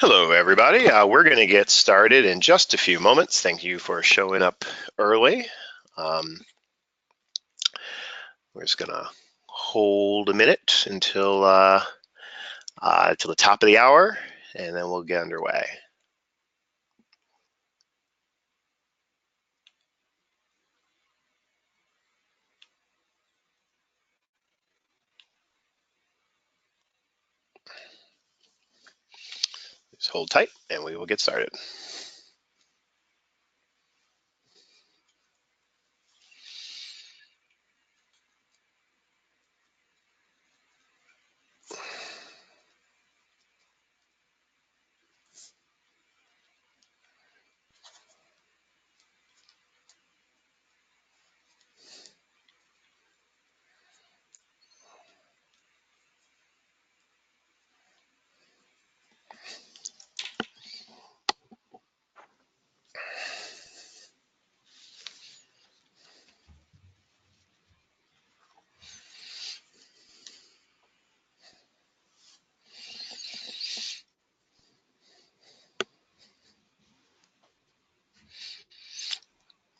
Hello, everybody. We're going to get started in just a few moments. Thank you for showing up early. We're just going to hold a minute until till the top of the hour, and then we'll get underway. Just hold tight, and we will get started.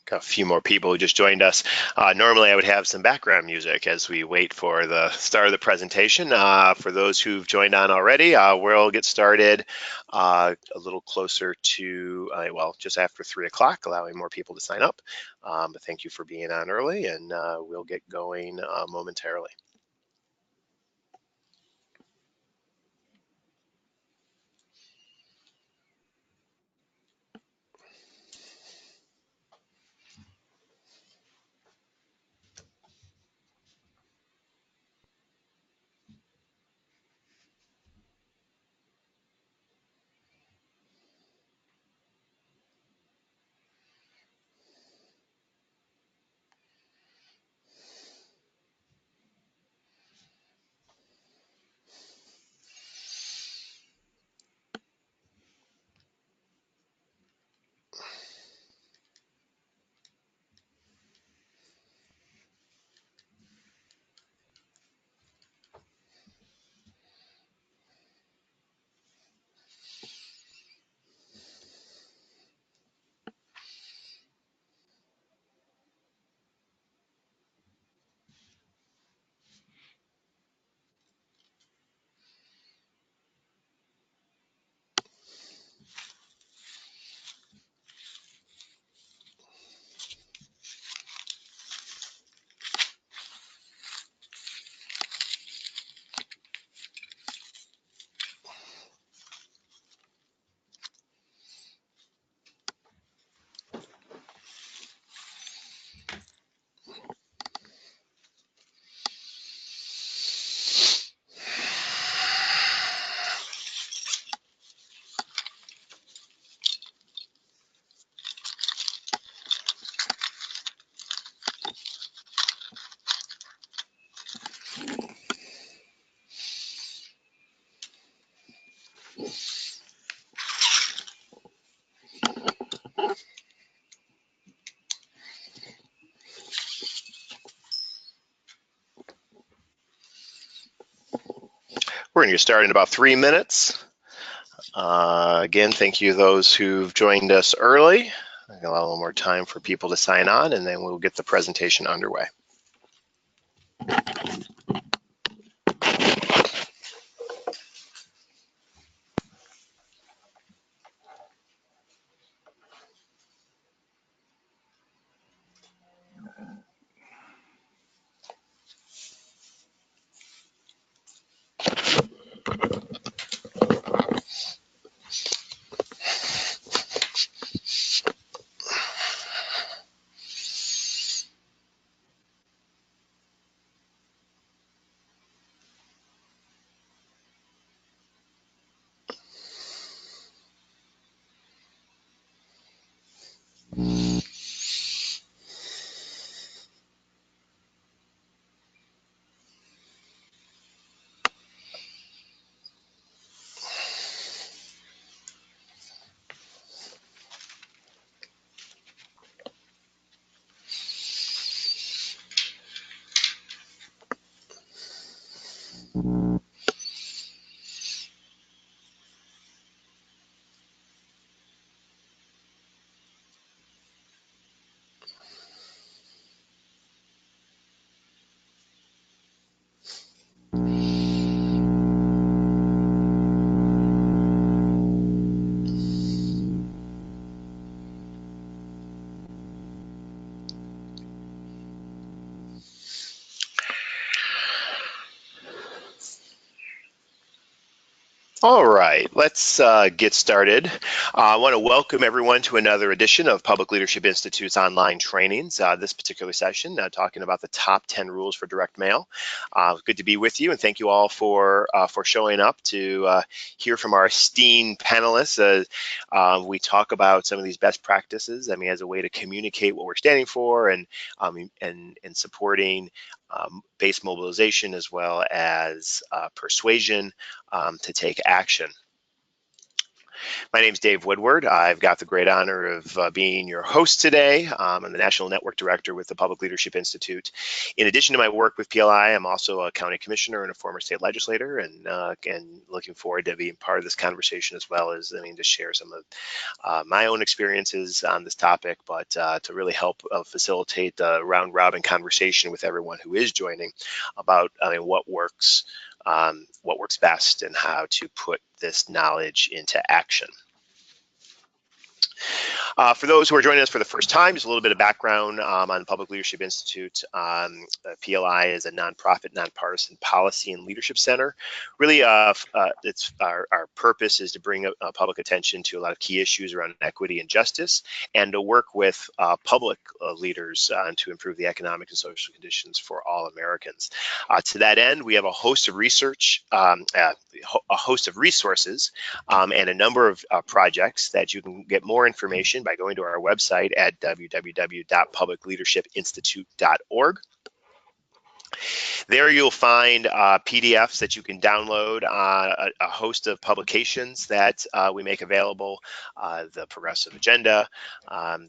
Got a few more people who just joined us. Normally, I would have some background music as we wait for the start of the presentation. For those who've joined on already, we'll get started a little closer to, well, just after 3 o'clock, allowing more people to sign up. But thank you for being on early, and we'll get going momentarily. We're going to get started in about 3 minutes. Again, thank you to those who've joined us early. I'm going to allow a little more time for people to sign on, and then we'll get the presentation underway. All right, let's get started. I want to welcome everyone to another edition of Public Leadership Institute's online trainings. This particular session, talking about the top 10 rules for direct mail. Good to be with you, and thank you all for showing up to hear from our esteemed panelists. We talk about some of these best practices. I mean, as a way to communicate what we're standing for and supporting base mobilization as well as persuasion to take action. My name is Dave Woodward. I've got the great honor of being your host today. I'm the National Network Director with the Public Leadership Institute. In addition to my work with PLI, I'm also a county commissioner and a former state legislator, and looking forward to being part of this conversation as well as, to share some of my own experiences on this topic, but to really help facilitate the round-robin conversation with everyone who is joining about what works best and how to put this knowledge into action. For those who are joining us for the first time, just a little bit of background on the Public Leadership Institute. PLI is a nonprofit, nonpartisan policy and leadership center. Really, it's our purpose is to bring public attention to a lot of key issues around equity and justice, and to work with public leaders to improve the economic and social conditions for all Americans. To that end, we have a host of research, a host of resources, and a number of projects that you can get more information by going to our website at www.publicleadershipinstitute.org. There you'll find PDFs that you can download, a host of publications that we make available, the Progressive Agenda,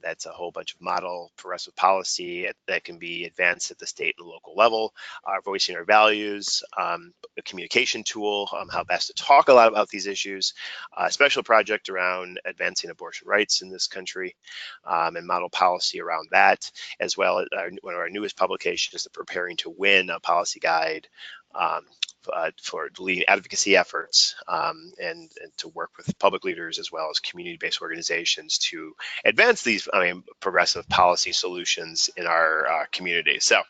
that's a whole bunch of model progressive policy that can be advanced at the state and local level, voicing our values, a communication tool, how best to talk a lot about these issues, a special project around advancing abortion rights in this country, and model policy around that, as well as one of our newest publications, the Preparing to Win, a policy guide for leading advocacy efforts and to work with public leaders as well as community-based organizations to advance these progressive policy solutions in our community. So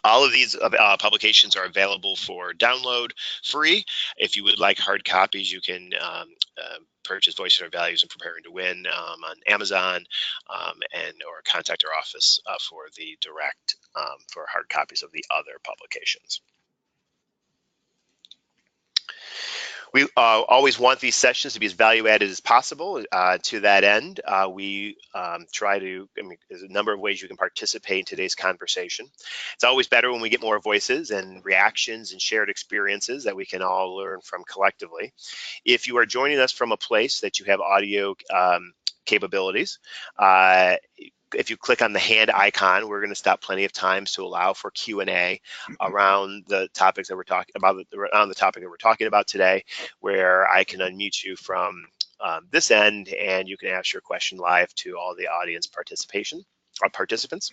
all of these publications are available for download free. If you would like hard copies, you can purchase Voicing Our Values and Preparing to Win on Amazon, or contact our office for the direct for hard copies of the other publications. We always want these sessions to be as value-added as possible. To that end, we try to, there's a number of ways you can participate in today's conversation. It's always better when we get more voices and reactions and shared experiences that we can all learn from collectively. If you are joining us from a place that you have audio capabilities, if you click on the hand icon, we're going to stop plenty of times to allow for Q&A around the topics that we're talking about, around the topic that we're talking about today, where I can unmute you from this end and you can ask your question live to all the audience participants.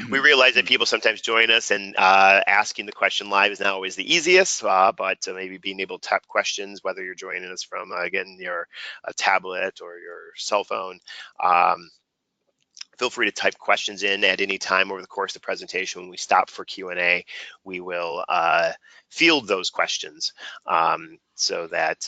We realize that people sometimes join us and asking the question live is not always the easiest, but maybe being able to type questions, whether you're joining us from, again, your tablet or your cell phone. Feel free to type questions in at any time over the course of the presentation. When we stop for Q&A, we will field those questions so that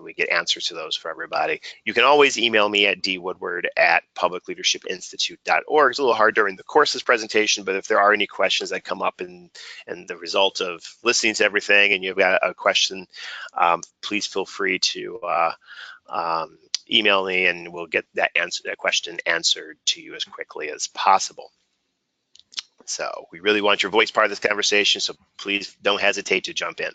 we get answers to those for everybody. You can always email me at dwoodward@publicleadershipinstitute.org. It's a little hard during the course of this presentation, but if there are any questions that come up in the result of listening to everything and you've got a question, please feel free to email me and we'll get that question answered to you as quickly as possible. So we really want your voice part of this conversation, so please don't hesitate to jump in.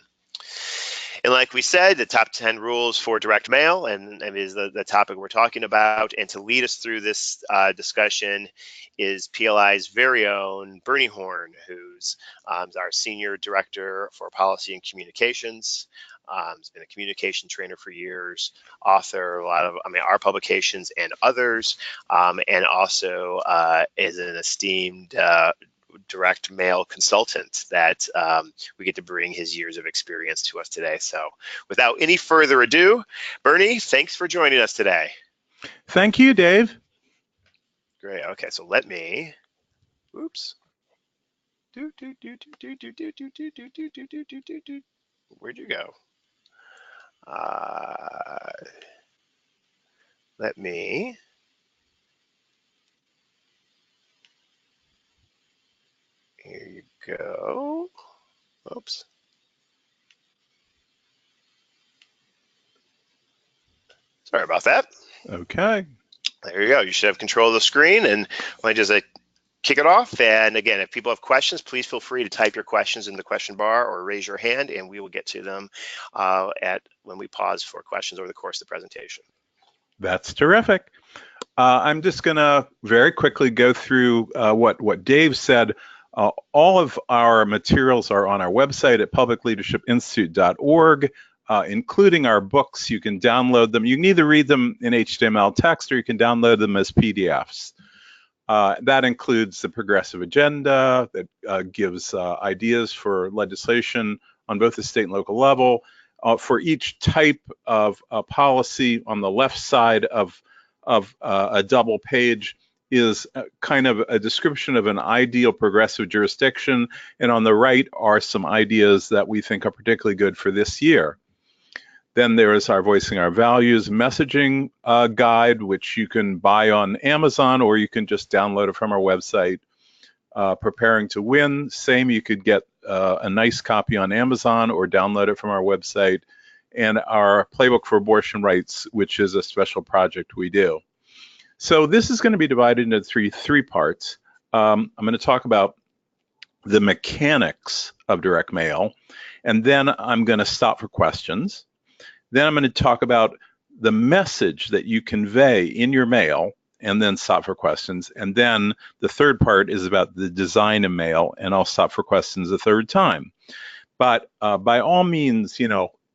And like we said, the top 10 rules for direct mail and is the topic we're talking about. And to lead us through this discussion is PLI's very own Bernie Horn, who's our Senior Director for Policy and Communications. He's been a communication trainer for years, author a lot of our publications and others, and also is an esteemed direct mail consultant that we get to bring his years of experience to us today. So without any further ado, Bernie, thanks for joining us today. Thank you, Dave. Great. Okay, so let me, oops. Where'd you go? Let me here you go. Oops. Sorry about that. Okay. There you go. You should have control of the screen, and I just kick it off. And again, if people have questions, please feel free to type your questions in the question bar or raise your hand, and we will get to them when we pause for questions over the course of the presentation. That's terrific. I'm just going to very quickly go through what Dave said. All of our materials are on our website at publicleadershipinstitute.org, including our books. You can download them. You can either read them in HTML text or you can download them as PDFs. That includes the progressive agenda that gives ideas for legislation on both the state and local level. For each type of policy, on the left side of a double page is kind of a description of an ideal progressive jurisdiction, and on the right are some ideas that we think are particularly good for this year. Then there is our Voicing Our Values messaging guide, which you can buy on Amazon or you can just download it from our website. Preparing to Win, same, you could get a nice copy on Amazon or download it from our website. And our Playbook for Abortion Rights, which is a special project we do. So this is going to be divided into three parts. I'm going to talk about the mechanics of direct mail, and then I'm going to stop for questions. Then I'm going to talk about the message that you convey in your mail, and then stop for questions. And then the third part is about the design of mail, and I'll stop for questions a third time. But by all means,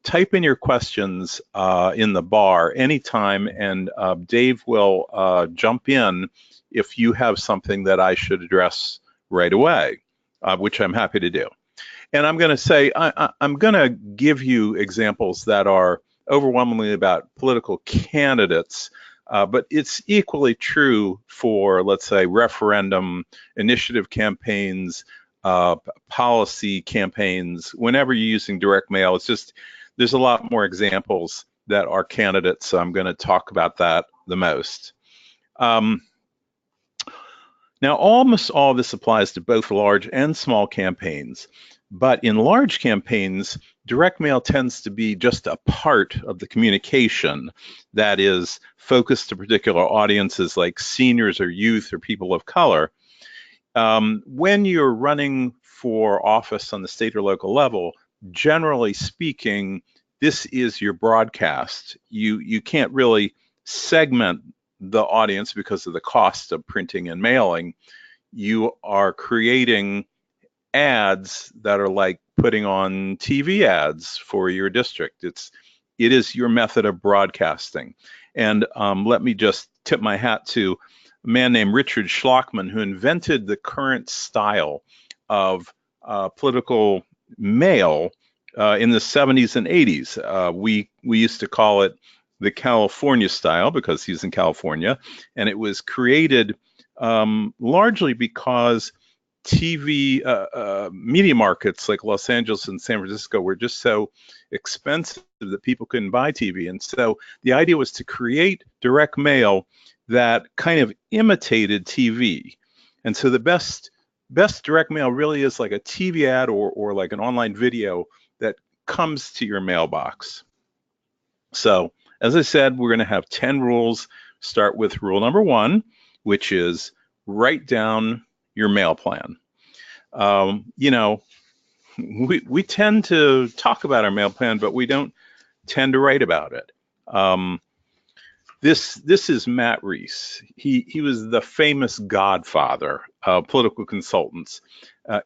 type in your questions in the bar anytime, and Dave will jump in if you have something that I should address right away, which I'm happy to do. And I'm going to say, I'm going to give you examples that are overwhelmingly about political candidates, but it's equally true for, let's say, referendum, initiative campaigns, policy campaigns. Whenever you're using direct mail, it's just, there's a lot more examples that are candidates, so I'm going to talk about that the most. Now, almost all of this applies to both large and small campaigns, but in large campaigns, direct mail tends to be just a part of the communication that is focused to particular audiences like seniors or youth or people of color. When you're running for office on the state or local level, generally speaking, this is your broadcast. You can't really segment the audience because of the cost of printing and mailing. You are creating ads that are like putting on TV ads for your district. It is your method of broadcasting. And let me just tip my hat to a man named Richard Schlockman, who invented the current style of political mail in the 70s and 80s. We used to call it the California style because he's in California, and it was created largely because TV media markets like Los Angeles and San Francisco were just so expensive that people couldn't buy TV. And so the idea was to create direct mail that kind of imitated TV. And so the best direct mail really is like a TV ad or like an online video that comes to your mailbox. So as I said, we're going to have 10 rules. Start with rule number 1, which is write down your mail plan. We tend to talk about our mail plan, but we don't tend to write about it. This is Matt Reese. He was the famous godfather of political consultants.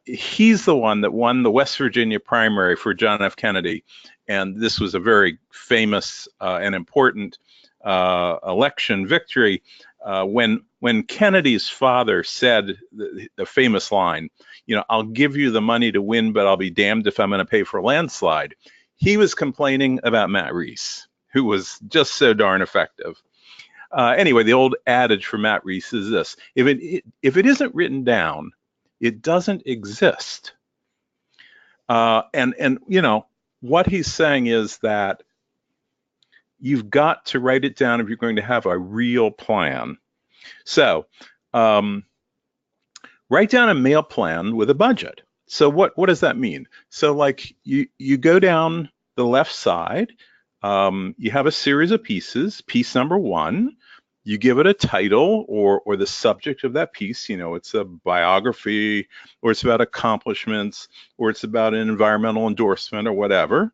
He's the one that won the West Virginia primary for John F. Kennedy, and this was a very famous and important election victory. When Kennedy's father said the famous line, I'll give you the money to win, but I'll be damned if I'm going to pay for a landslide, he was complaining about Matt Reese, who was just so darn effective. Anyway, the old adage for Matt Reese is this: if it isn't written down, it doesn't exist. And what he's saying is that you've got to write it down if you're going to have a real plan. So write down a mail plan with a budget. So what does that mean? So like you go down the left side, you have a series of pieces. Piece number one, you give it a title or the subject of that piece. You know, it's a biography, or it's about accomplishments, or it's about an environmental endorsement or whatever.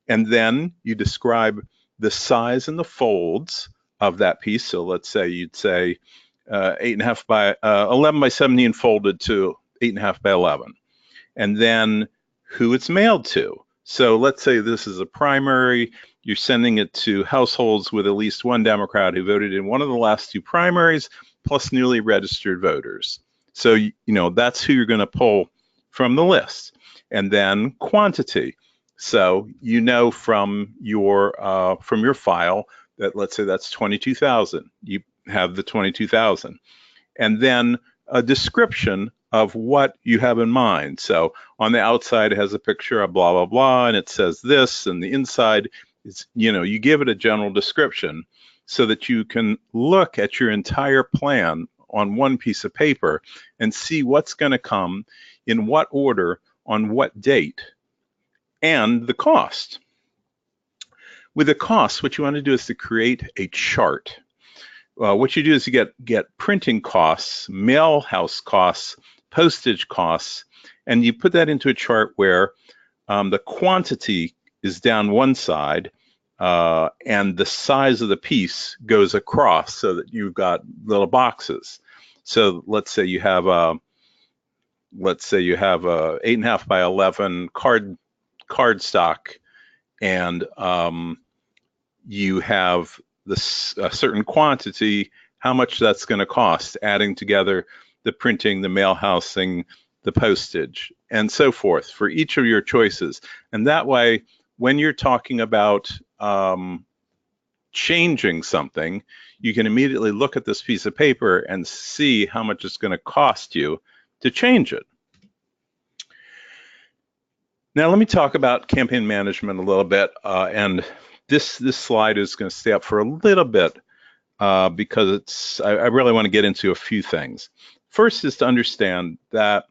And then you describe the size and the folds of that piece. So let's say you'd say 8.5 by 11 by 17 folded to 8.5 by 11. And then who it's mailed to. So let's say this is a primary. You're sending it to households with at least one Democrat who voted in one of the last two primaries, plus newly registered voters. So, you know, that's who you're going to pull from the list. And then quantity. So, you know, from your file that, let's say that's 22,000. You have the 22,000. And then a description of what you have in mind. So on the outside, it has a picture of blah, blah, blah, and it says this, and the inside is, you know, you give it a general description so that you can look at your entire plan on one piece of paper and see what's going to come in what order on what date and the cost. With the cost, what you want to do is to create a chart. What you do is you get printing costs, mail house costs, postage costs, and you put that into a chart where the quantity is down one side and the size of the piece goes across so that you've got little boxes. So let's say you have a 8.5 by 11 card stock, and you have this certain quantity, how much that's going to cost, adding together the printing, the mail housing, the postage, and so forth for each of your choices. And that way, when you're talking about changing something, you can immediately look at this piece of paper and see how much it's going to cost you to change it. Now, let me talk about campaign management a little bit, and this slide is going to stay up for a little bit because I really want to get into a few things. First is to understand that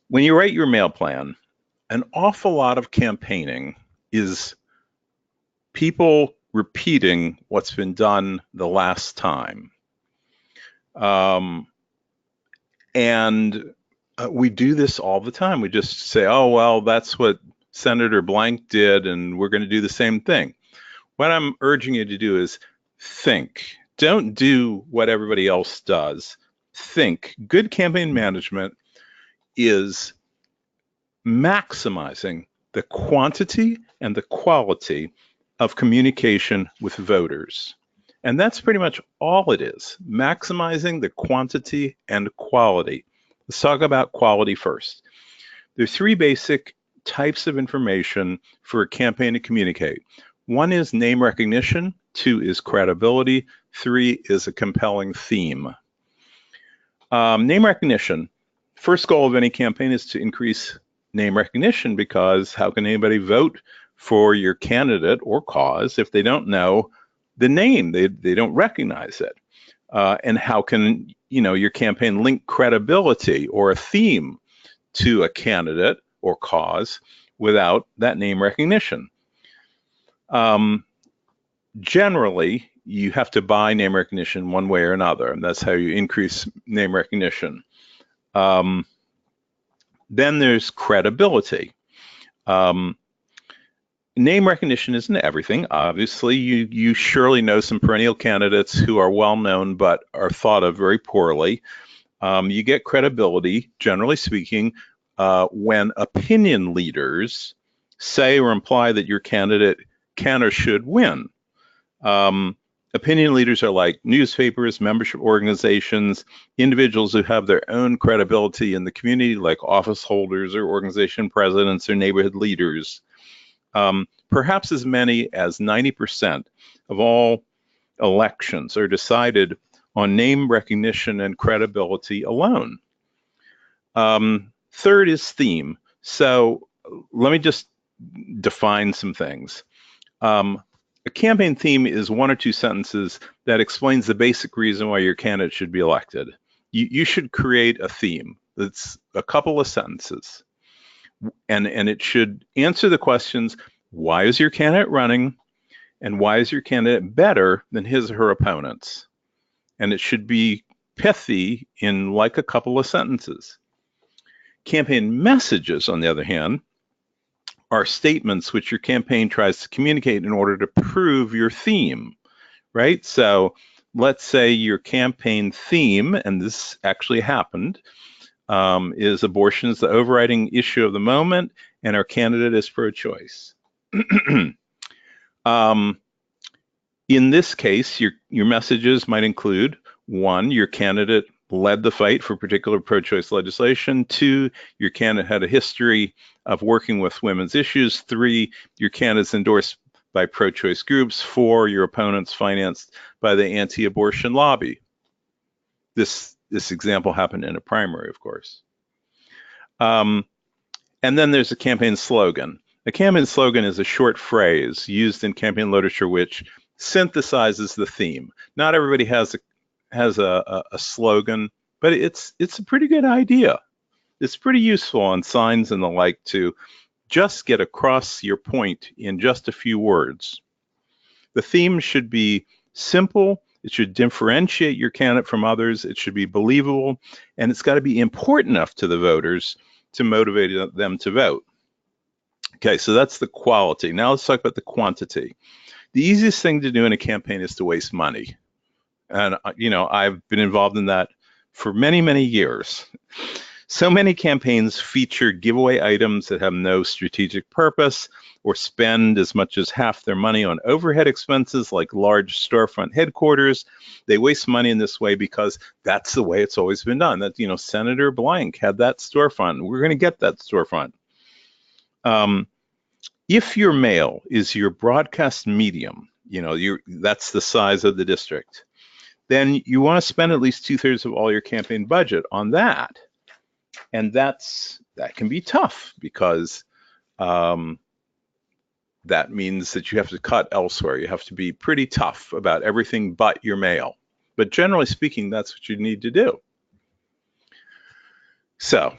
when you write your mail plan, an awful lot of campaigning is people repeating what's been done the last time. We do this all the time. We just say, oh, well, that's what Senator Blank did, and we're going to do the same thing. What I'm urging you to do is think. Don't do what everybody else does. Think. Good campaign management is maximizing the quantity and the quality of communication with voters. And that's pretty much all it is, maximizing the quantity and quality. Let's talk about quality first. There are three basic types of information for a campaign to communicate. One is name recognition, two is credibility, three is a compelling theme. Name recognition. First goal of any campaign is to increase name recognition, because how can anybody vote for your candidate or cause if they don't know the name? They don't recognize it. And how can your campaign link credibility or a theme to a candidate or cause without that name recognition? Generally, you have to buy name recognition one way or another, and that's how you increase name recognition. Then there's credibility. Name recognition isn't everything. Obviously, you surely know some perennial candidates who are well known but are thought of very poorly. You get credibility, generally speaking, when opinion leaders say or imply that your candidate can or should win. Opinion leaders are like newspapers, membership organizations, individuals who have their own credibility in the community, like office holders or organization presidents or neighborhood leaders. Perhaps as many as 90% of all elections are decided on name recognition and credibility alone. Third is theme. So let me just define some things. A campaign theme is 1 or 2 sentences that explains the basic reason why your candidate should be elected. You should create a theme that's a couple of sentences, and it should answer the questions: why is your candidate running, and why is your candidate better than his or her opponents? And it should be pithy in like a couple of sentences. Campaign messages, on the other hand, are statements which your campaign tries to communicate in order to prove your theme, right? So let's say your campaign theme, and this actually happened, is abortion is the overriding issue of the moment, and our candidate is pro-choice. In this case, your messages might include: 1, your candidate led the fight for particular pro-choice legislation. 2, your candidate had a history of working with women's issues. 3, your candidate's endorsed by pro-choice groups. 4, your opponent's financed by the anti-abortion lobby. This example happened in a primary, of course. And then there's a campaign slogan. A campaign slogan is a short phrase used in campaign literature which synthesizes the theme. Not everybody has a slogan, but it's a pretty good idea. It's pretty useful on signs and the like to just get across your point in just a few words. The theme should be simple. It should differentiate your candidate from others. It should be believable, and it's got to be important enough to the voters to motivate them to vote. Okay, so that's the quality. Now let's talk about the quantity. The easiest thing to do in a campaign is to waste money. And, I've been involved in that for many, many years. So many campaigns feature giveaway items that have no strategic purpose, or spend as much as half their money on overhead expenses like large storefront headquarters. They waste money in this way because that's the way it's always been done. That, Senator Blank had that storefront. We're going to get that storefront. If your mail is your broadcast medium, that's the size of the district, then you want to spend at least 2/3 of all your campaign budget on that. And that can be tough because that means that you have to cut elsewhere. You have to be pretty tough about everything but your mail. But generally speaking, that's what you need to do. So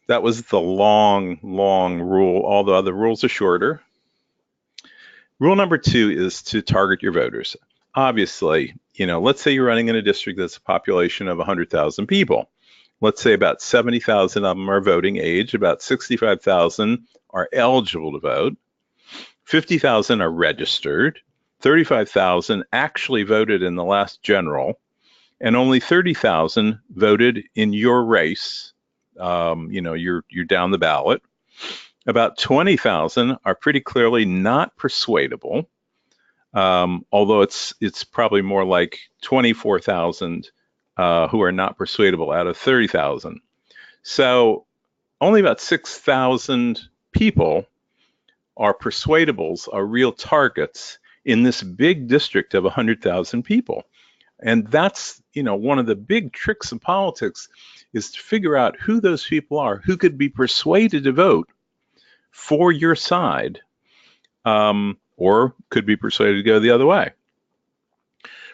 that was the long, long rule. All the other rules are shorter. Rule number 2 is to target your voters. Obviously, let's say you're running in a district that's a population of 100,000 people. Let's say about 70,000 of them are voting age, about 65,000 are eligible to vote, 50,000 are registered, 35,000 actually voted in the last general, and only 30,000 voted in your race. You're down the ballot. About 20,000 are pretty clearly not persuadable, although it's probably more like 24,000 who are not persuadable out of 30,000. So only about 6,000 people are persuadables, are real targets in this big district of 100,000 people. And that's, one of the big tricks of politics is to figure out who those people are, who could be persuaded to vote for your side, or could be persuaded to go the other way.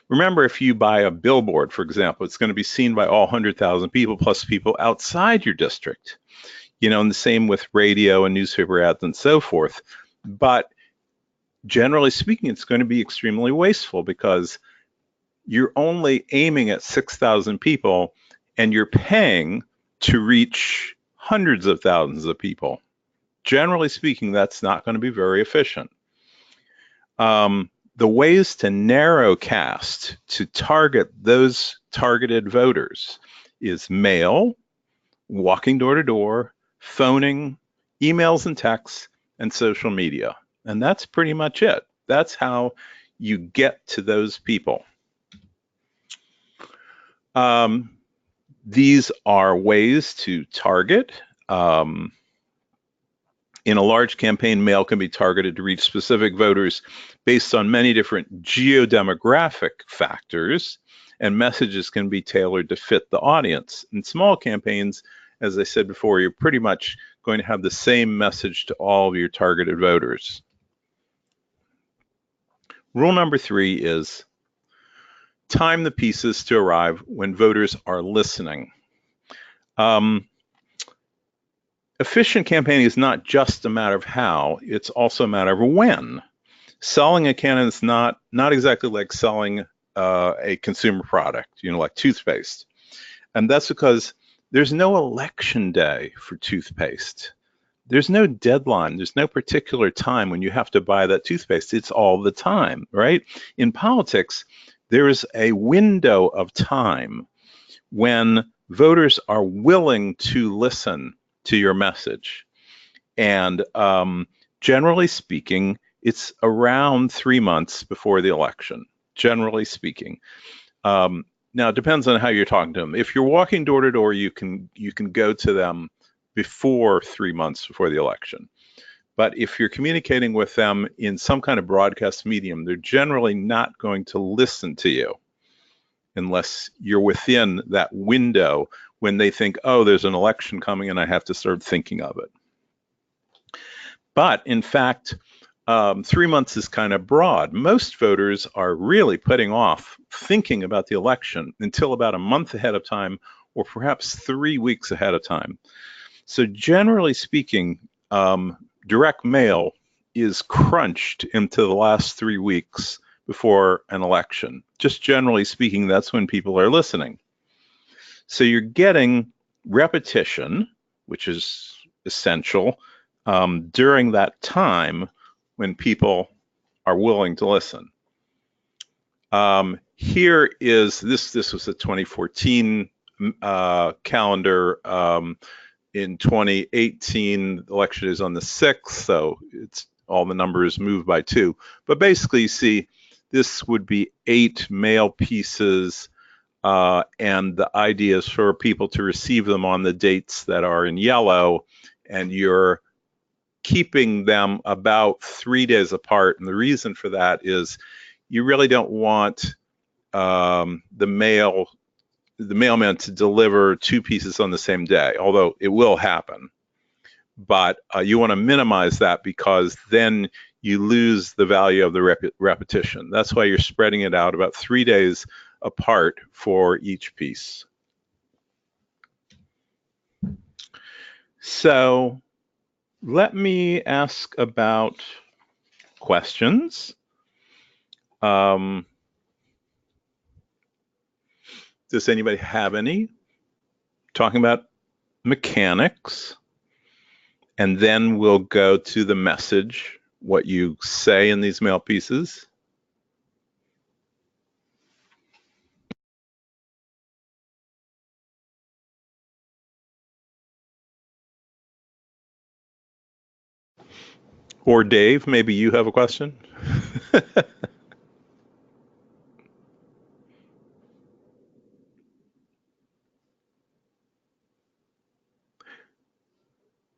Remember, if you buy a billboard, for example, it's going to be seen by all 100,000 people plus people outside your district. And the same with radio and newspaper ads and so forth. But generally speaking, it's going to be extremely wasteful because you're only aiming at 6,000 people and you're paying to reach hundreds of thousands of people. Generally speaking, that's not going to be very efficient. The ways to narrowcast, to target those targeted voters, is mail, walking door to door, phoning, emails and texts, and social media. And that's pretty much it. That's how you get to those people. These are ways to target. In a large campaign, mail can be targeted to reach specific voters based on many different geodemographic factors, and messages can be tailored to fit the audience. In small campaigns, as I said before, you're pretty much going to have the same message to all of your targeted voters. Rule number 3 is time the pieces to arrive when voters are listening. Efficient campaigning is not just a matter of how, it's also a matter of when. Selling a candidate is not exactly like selling a consumer product, like toothpaste. And that's because there's no election day for toothpaste. There's no deadline. There's no particular time when you have to buy that toothpaste. It's all the time, right? In politics, there is a window of time when voters are willing to listen to your message. And generally speaking, it's around 3 months before the election, generally speaking. Now, it depends on how you're talking to them. If you're walking door to door, you can go to them before 3 months before the election. But if you're communicating with them in some kind of broadcast medium, they're generally not going to listen to you unless you're within that window when they think, oh, there's an election coming and I have to start thinking of it. But in fact, 3 months is kind of broad. Most voters are really putting off thinking about the election until about a month ahead of time, or perhaps 3 weeks ahead of time. So generally speaking, direct mail is crunched into the last 3 weeks before an election. Just generally speaking, that's when people are listening. So you're getting repetition, which is essential, during that time when people are willing to listen. Here is, this was a 2014 calendar. In 2018, the election is on the 6th, so it's all the numbers move by 2. But basically, you see, this would be 8 mail pieces, and the idea is for people to receive them on the dates that are in yellow, and you're keeping them about 3 days apart. And the reason for that is you really don't want the mailman to deliver 2 pieces on the same day, although it will happen. But you want to minimize that because then you lose the value of the repetition. That's why you're spreading it out about 3 days apart for each piece. So let me ask about questions. Does anybody have any? Talking about mechanics, and then we'll go to the message, what you say in these mail pieces. Or Dave, maybe you have a question?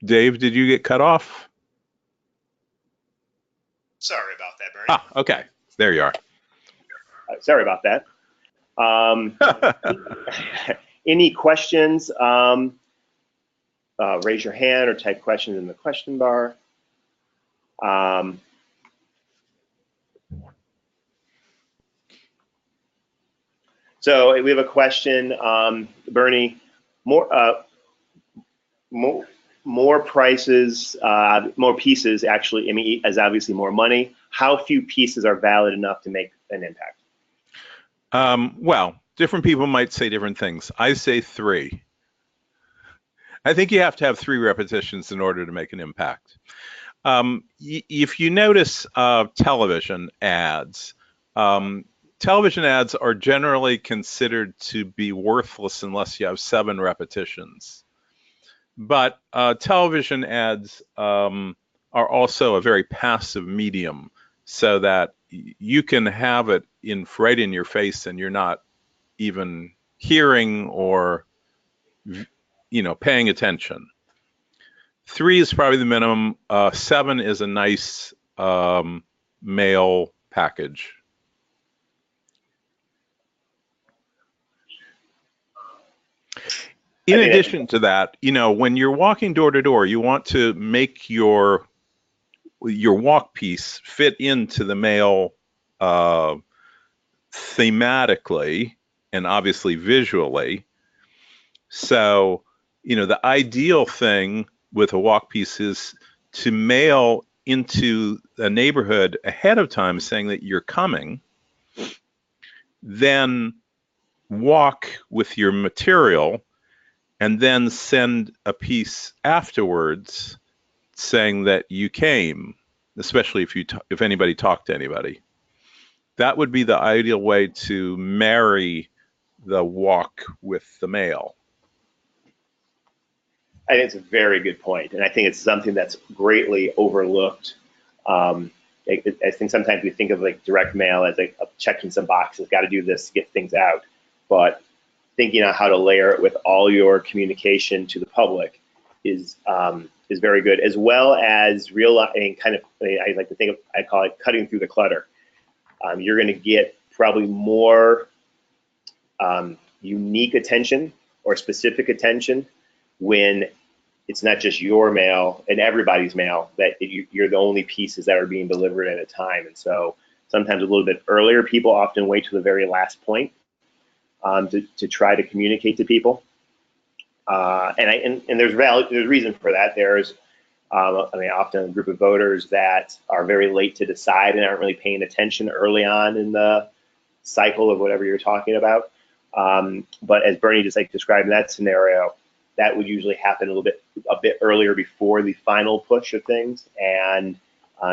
Dave, did you get cut off? Sorry about that, Bernie. Ah, okay. There you are. Sorry about that. Any questions? Raise your hand or type questions in the question bar. So we have a question, Bernie. More prices, more pieces actually, I mean, as obviously more money. How few pieces are valid enough to make an impact? Well, different people might say different things. I say 3. I think you have to have 3 repetitions in order to make an impact. If you notice television ads, television ads are generally considered to be worthless unless you have 7 repetitions. But television ads are also a very passive medium, so that you can have it right in your face and you're not even hearing or paying attention. 3 is probably the minimum. 7 is a nice mail package. In addition to that, when you're walking door to door, you want to make your walk piece fit into the mail thematically and obviously visually. So, the ideal thing with a walk piece is to mail into a neighborhood ahead of time saying that you're coming, then walk with your material, and then send a piece afterwards saying that you came, especially if anybody talked to anybody. That would be the ideal way to marry the walk with the mail. I think it's a very good point, and I think it's something that's greatly overlooked. I think sometimes we think of like direct mail as like checking some boxes, got to do this to get things out, but thinking on how to layer it with all your communication to the public is very good, as well as realizing I like to think of, I call it cutting through the clutter. You're going to get probably more unique attention or specific attention when it's not just your mail and everybody's mail, that you're the only pieces that are being delivered at a time. And so sometimes a little bit earlier, people often wait to the very last point to try to communicate to people. And there's reason for that. There's often a group of voters that are very late to decide and aren't really paying attention early on in the cycle of whatever you're talking about. But as Bernie just like described in that scenario, that would usually happen a bit earlier before the final push of things, and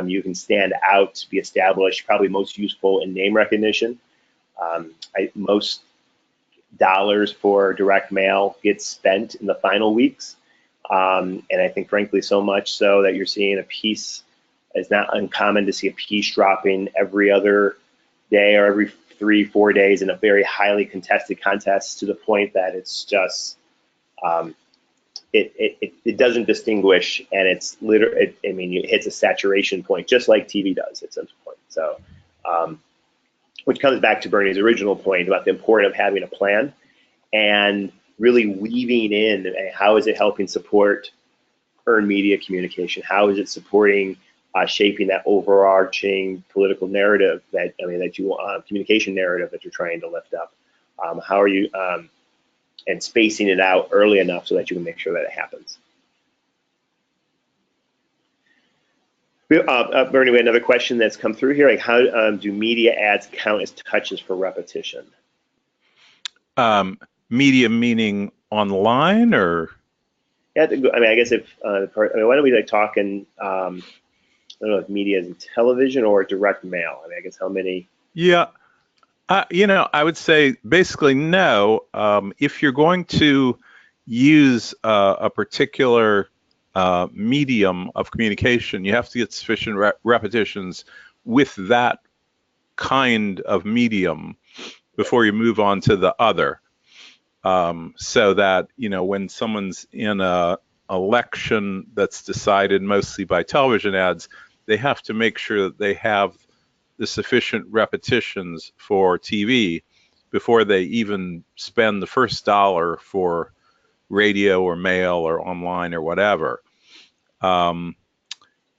you can stand out to be established, probably most useful in name recognition. Most dollars for direct mail gets spent in the final weeks, and I think frankly so much so that you're seeing a piece. It's not uncommon to see a piece dropping every other day or every 3-4 days in a very highly contested contest, to the point that it's just it doesn't distinguish, and it's literally, it hits a saturation point just like TV does at some point. So, which comes back to Bernie's original point about the importance of having a plan and really weaving in how is it helping support earned media communication? How is it supporting shaping that overarching political narrative communication narrative that you're trying to lift up? How are you and spacing it out early enough so that you can make sure that it happens? Bernie, we have another question that's come through here. Like, how do media ads count as touches for repetition? Media meaning online, or? Yeah, I guess if why don't we talk in I don't know if media is in television or direct mail. I guess how many? Yeah, I would say basically no. If you're going to use a particular medium of communication, you have to get sufficient repetitions with that kind of medium before you move on to the other. So that, when someone's in a election that's decided mostly by television ads, they have to make sure that they have the sufficient repetitions for TV before they even spend the first dollar for radio or mail or online or whatever. I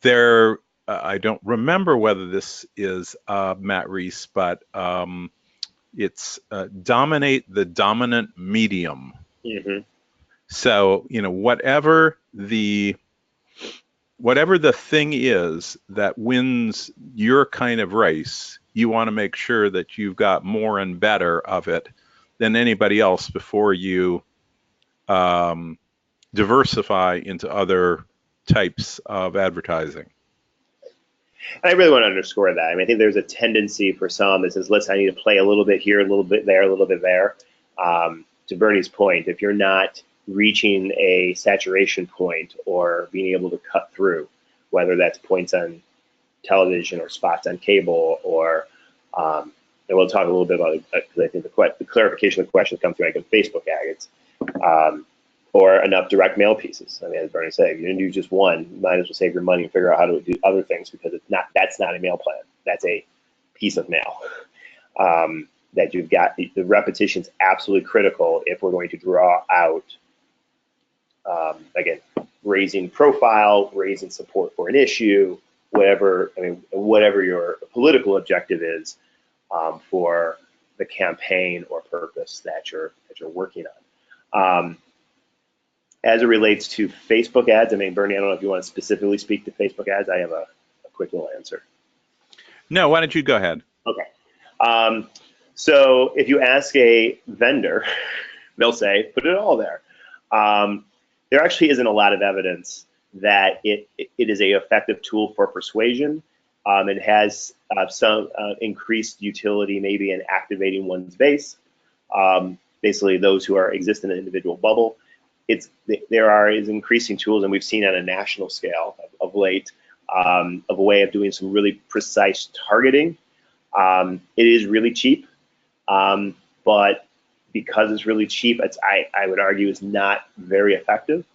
don't remember whether this is Matt Reese, but it's dominate the dominant medium. Mm-hmm. So, whatever the thing is that wins your kind of race, you want to make sure that you've got more and better of it than anybody else before you diversify into other types of advertising. I really want to underscore that. I think there's a tendency for some that says, listen, I need to play a little bit here, a little bit there, a little bit there. To Bernie's point, if you're not reaching a saturation point or being able to cut through, whether that's points on television or spots on cable, or and we'll talk a little bit about it, because I think the clarification of the questions come through like in Facebook ads, or enough direct mail pieces. As Bernie said, if you're going to do just one, you might as well save your money and figure out how to do other things, because that's not a mail plan. That's a piece of mail. That you've got, the repetition is absolutely critical if we're going to draw out, again, raising profile, raising support for an issue, whatever your political objective is for the campaign or purpose that you're working on. As it relates to Facebook ads, I mean, Bernie, I don't know if you want to specifically speak to Facebook ads. I have a quick little answer. No, why don't you go ahead? Okay. So if you ask a vendor, they'll say, put it all there. There actually isn't a lot of evidence that it is a effective tool for persuasion. It has some increased utility maybe in activating one's base, basically those who exist in an individual bubble. There is increasing tools, and we've seen on a national scale of late, of a way of doing some really precise targeting. It is really cheap, but because it's really cheap, I would argue is not very effective.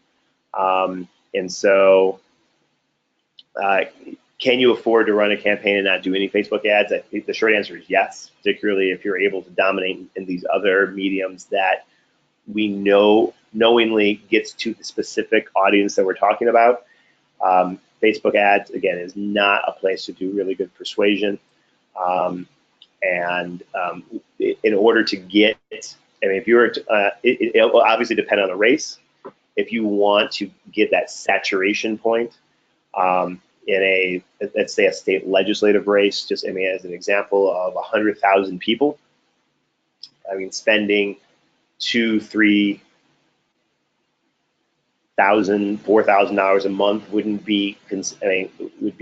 And so, can you afford to run a campaign and not do any Facebook ads? I think the short answer is yes, particularly if you're able to dominate in these other mediums that we knowingly gets to the specific audience that we're talking about. Facebook ads, again, is not a place to do really good persuasion. In order to get, I mean, if you're, it will obviously depend on the race. If you want to get that saturation point in let's say a state legislative race, just, I mean, as an example of 100,000 people, I mean, spending $2,000, $3,000, $4,000 a month would be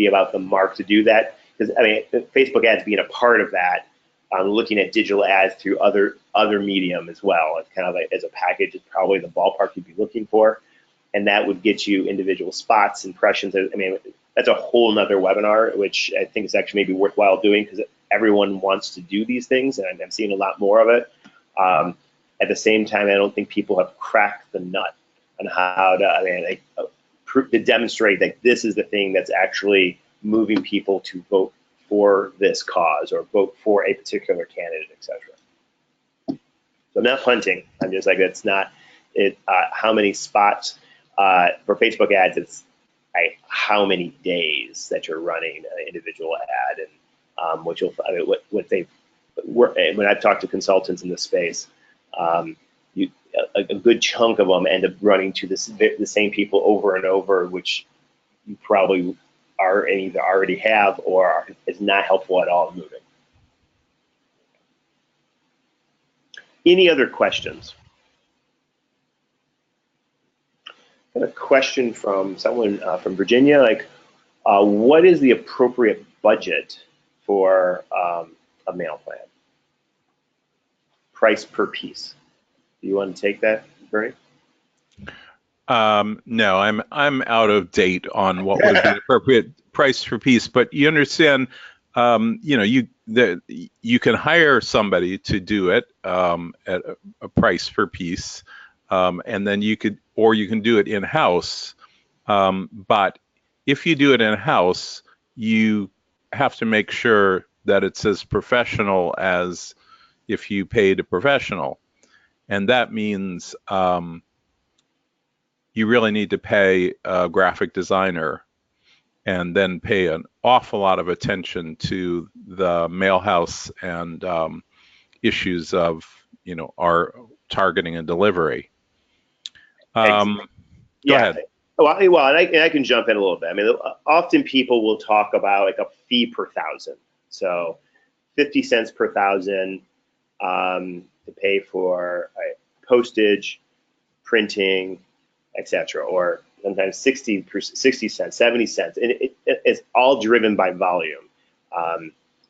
about the mark to do that. Because, I mean, Facebook ads being a part of that, looking at digital ads through other medium as well. It's kind of like, as a package, it's probably the ballpark you'd be looking for, and that would get you individual spots, impressions. I mean, that's a whole nother webinar, which I think is actually maybe worthwhile doing because everyone wants to do these things, and I'm seeing a lot more of it. At the same time, I don't think people have cracked the nut on how to, I mean, to demonstrate that this is the thing that's actually moving people to vote for this cause or vote for a particular candidate, etc. So I'm not punting. I'm just like, it's not how many spots for Facebook ads. It's how many days that you're running an individual ad, and what you'll, I mean, what they've when I've talked to consultants in this space, a good chunk of them end up running to the same people over and over, which you probably either already have or is not helpful at all in moving. Any other questions? I have a question from someone from Virginia, like, what is the appropriate budget for a mail plan? Price per piece. Do you want to take that, Bernie? No, I'm out of date on what would be the appropriate price per piece, but you understand, you can hire somebody to do it at a price per piece, and then you can do it in-house. But if you do it in-house, you have to make sure that it's as professional as if you paid a professional, and that means you really need to pay a graphic designer and then pay an awful lot of attention to the mailhouse and issues of, our targeting and delivery. Go ahead. Well, and I can jump in a little bit. I mean, often people will talk about like a fee per thousand. So 50 cents per thousand to pay for postage, printing, etc., or sometimes 60 cents, 70 cents, and it's all driven by volume.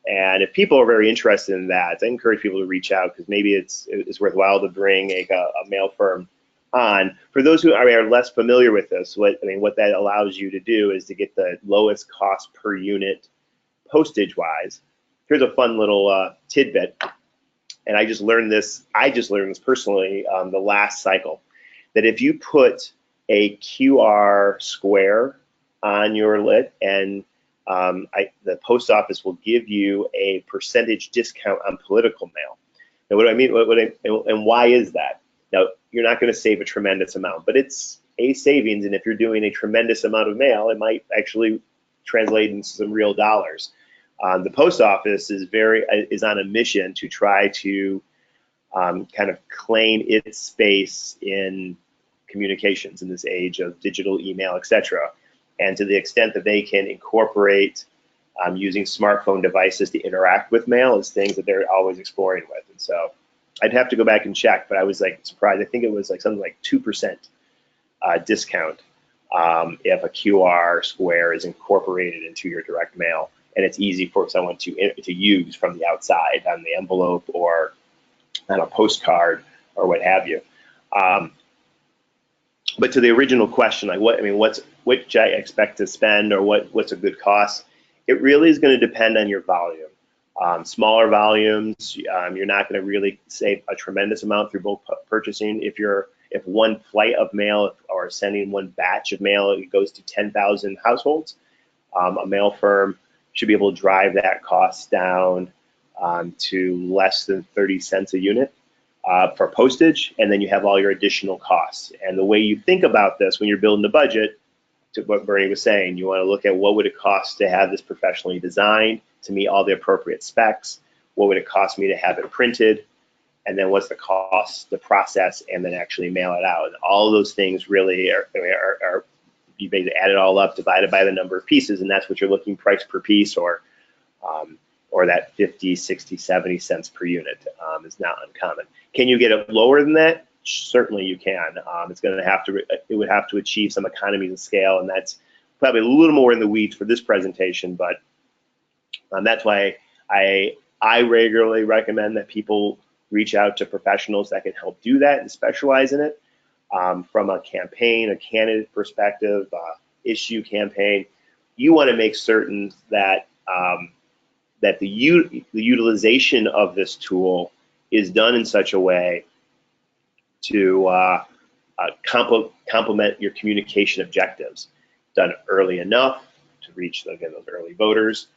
And if people are very interested in that, I encourage people to reach out because maybe it's worthwhile to bring a mail firm on. For those who are less familiar with this, what that allows you to do is to get the lowest cost per unit postage-wise. Here's a fun little tidbit, and I just learned this personally the last cycle, that if you put a QR square on your lit, and the post office will give you a percentage discount on political mail. Now, what do I mean? And why is that? Now, you're not going to save a tremendous amount, but it's a savings, and if you're doing a tremendous amount of mail, it might actually translate into some real dollars. The post office is on a mission to try to kind of claim its space in communications in this age of digital email, etc. And to the extent that they can incorporate using smartphone devices to interact with mail is things that they're always exploring with. And so I'd have to go back and check, but I was like surprised. I think it was like something like 2% discount if a QR square is incorporated into your direct mail, and it's easy for someone to use from the outside on the envelope or on a postcard or what have you. But to the original question, like what I expect to spend or what's a good cost, it really is going to depend on your volume. Smaller volumes, you're not going to really save a tremendous amount through bulk purchasing. If one flight of mail or sending one batch of mail, it goes to 10,000 households, a mail firm should be able to drive that cost down to less than 30 cents a unit for postage, and then you have all your additional costs. And the way you think about this when you're building the budget, to what Bernie was saying, you want to look at what would it cost to have this professionally designed to meet all the appropriate specs, what would it cost me to have it printed, and then what's the cost to process and then actually mail it out. And all of those things really are you basically add it all up, divided by the number of pieces, and that's what you're looking price per piece, or that 50, 60, 70 cents per unit is not uncommon. Can you get it lower than that? Certainly you can. It would have to achieve some economies of scale, and that's probably a little more in the weeds for this presentation, but that's why I regularly recommend that people reach out to professionals that can help do that and specialize in it. From a campaign, a candidate perspective, issue campaign, you want to make certain that that the utilization of this tool is done in such a way to complement your communication objectives. Done early enough to reach, again, those early voters.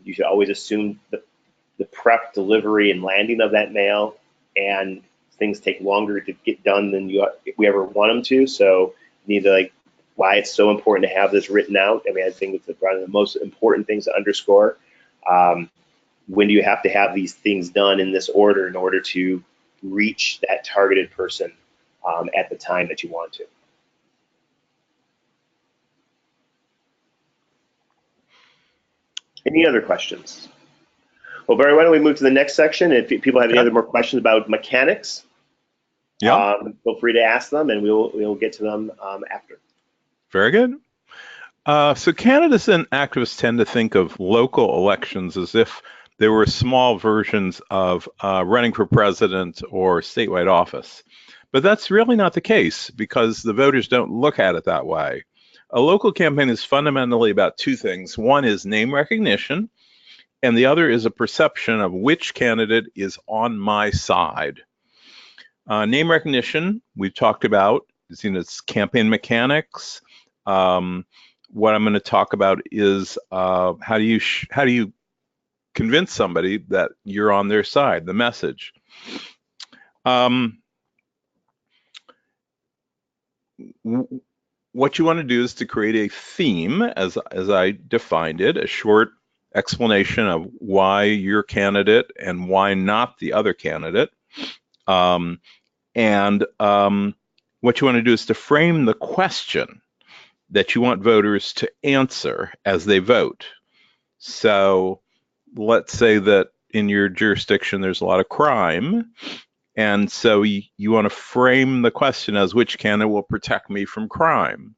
You should always assume the prep, delivery, and landing of that mail, and things take longer to get done than we ever want them to. So you need to, why it's so important to have this written out. I mean, I think it's one of the most important things to underscore. When do you have to have these things done in this order in order to reach that targeted person at the time that you want to? Any other questions? Well, Barry, why don't we move to the next section? If people have any other more questions about mechanics, feel free to ask them, and we'll get to them after. Very good. So candidates and activists tend to think of local elections as if they were small versions of running for president or statewide office. But that's really not the case, because the voters don't look at it that way. A local campaign is fundamentally about two things. One is name recognition, and the other is a perception of which candidate is on my side. Name recognition, we've talked about, it's campaign mechanics. What I'm going to talk about is how do you convince somebody that you're on their side, the message. What you want to do is to create a theme, as I defined it, a short explanation of why your candidate and why not the other candidate. What you want to do is to frame the question that you want voters to answer as they vote. So let's say that in your jurisdiction there's a lot of crime, and so you want to frame the question as which candidate will protect me from crime.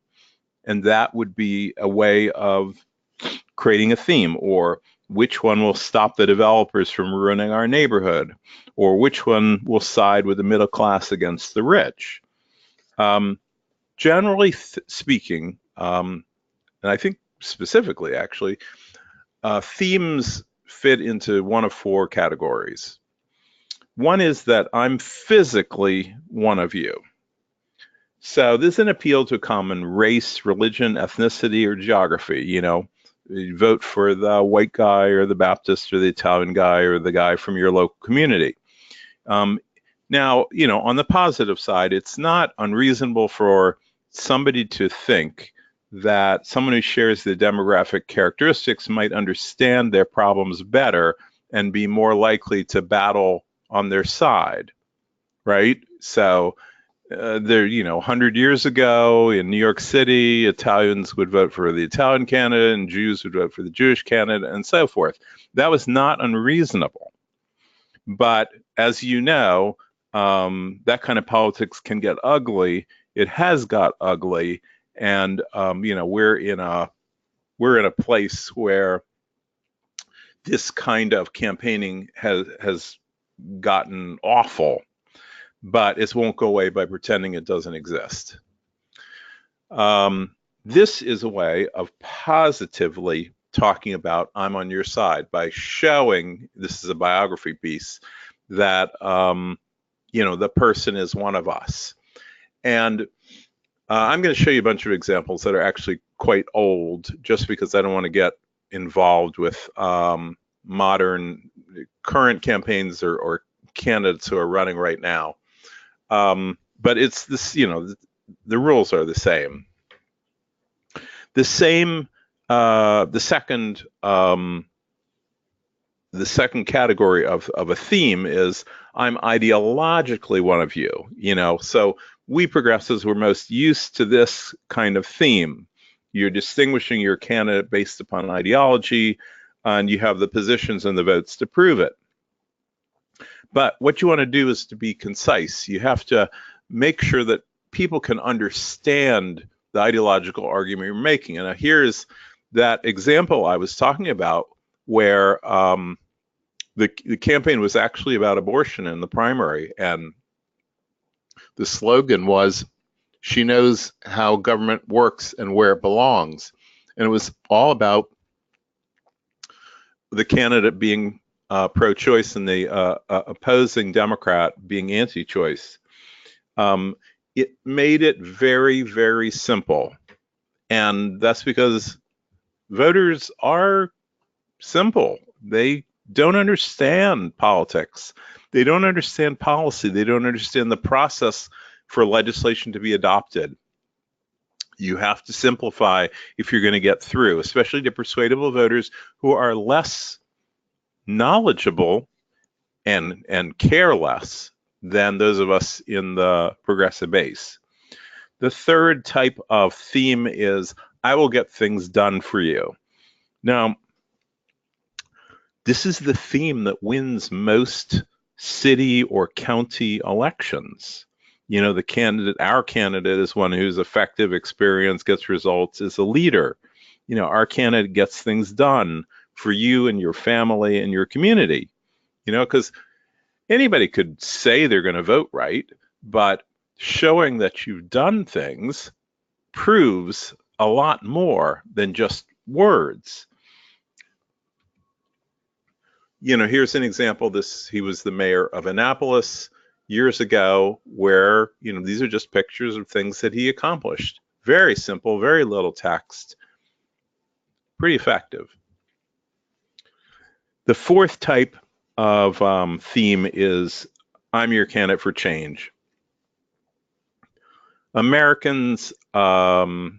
And that would be a way of creating a theme, or which one will stop the developers from ruining our neighborhood, or which one will side with the middle class against the rich. Generally speaking, and I think specifically actually, themes fit into one of four categories. One is that I'm physically one of you. So this is an appeal to a common race, religion, ethnicity, or geography. You vote for the white guy or the Baptist or the Italian guy or the guy from your local community. Now, on the positive side, it's not unreasonable for somebody to think that someone who shares the demographic characteristics might understand their problems better and be more likely to battle on their side, right? So there, 100 years ago in New York City, Italians would vote for the Italian candidate and Jews would vote for the Jewish candidate and so forth. That was not unreasonable. But as you know, that kind of politics can get ugly. It has got ugly, and we're in a place where this kind of campaigning has gotten awful, but it won't go away by pretending it doesn't exist. This is a way of positively talking about I'm on your side by showing, this is a biography piece, that the person is one of us. And I'm going to show you a bunch of examples that are actually quite old, just because I don't want to get involved with modern current campaigns or candidates who are running right now. But it's this, the rules are the same. The second category of a theme is I'm ideologically one of you, so we progressives were most used to this kind of theme. You're distinguishing your candidate based upon ideology, and you have the positions and the votes to prove it. But what you want to do is to be concise. You have to make sure that people can understand the ideological argument you're making. And here's that example I was talking about where the campaign was actually about abortion in the primary. And the slogan was, she knows how government works and where it belongs. And it was all about the candidate being pro-choice and the opposing Democrat being anti-choice. It made it very, very simple. And that's because voters are simple. They don't understand politics. They don't understand policy. They don't understand the process for legislation to be adopted. You have to simplify if you're going to get through, especially to persuadable voters who are less knowledgeable and care less than those of us in the progressive base. The third type of theme is I will get things done for you. Now, this is the theme that wins most city or county elections. The candidate, our candidate, is one who's effective, experienced, gets results, is a leader. Our candidate gets things done for you and your family and your community. Because anybody could say they're going to vote right, but showing that you've done things proves a lot more than just words. Here's an example. He was the mayor of Annapolis years ago, where, these are just pictures of things that he accomplished. Very simple, very little text, pretty effective. The fourth type of theme is I'm your candidate for change. Americans, they're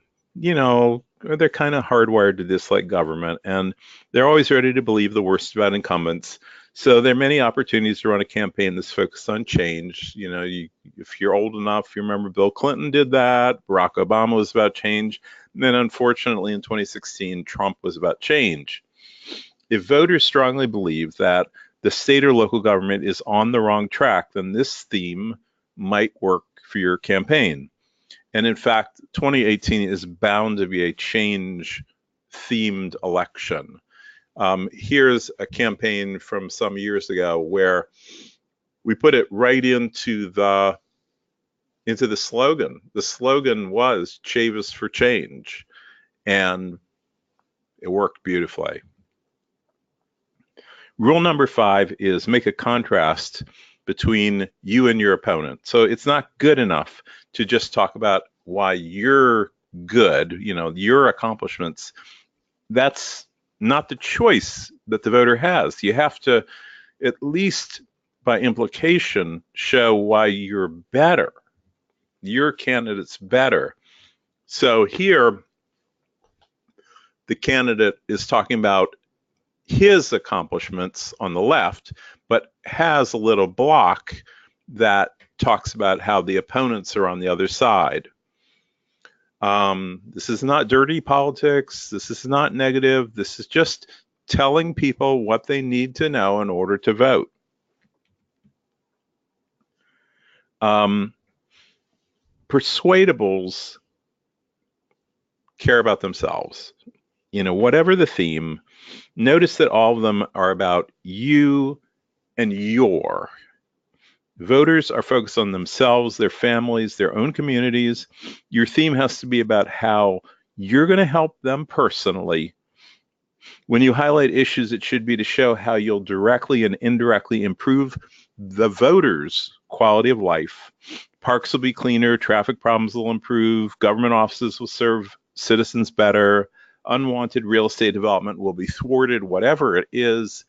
kind of hardwired to dislike government, and they're always ready to believe the worst about incumbents. So there are many opportunities to run a campaign that's focused on change. If you're old enough, you remember Bill Clinton did that. Barack Obama was about change. And then unfortunately in 2016, Trump was about change. If voters strongly believe that the state or local government is on the wrong track, then this theme might work for your campaign. And in fact, 2018 is bound to be a change-themed election. Here's a campaign from some years ago where we put it right into the slogan. The slogan was Chavis for Change, and it worked beautifully. Rule number 5 is make a contrast between you and your opponent. So it's not good enough to just talk about why you're good, your accomplishments. That's not the choice that the voter has. You have to, at least by implication, show why you're better. Your candidate's better. So here, the candidate is talking about his accomplishments on the left, but has a little block that talks about how the opponents are on the other side. This is not dirty politics. This is not negative. This is just telling people what they need to know in order to vote. Persuadables care about themselves. You know, whatever the theme, notice that all of them are about you and your. Voters are focused on themselves, their families, their own communities. Your theme has to be about how you're going to help them personally. When you highlight issues, it should be to show how you'll directly and indirectly improve the voters' quality of life. Parks will be cleaner, traffic problems will improve, government offices will serve citizens better, unwanted real estate development will be thwarted, whatever it is,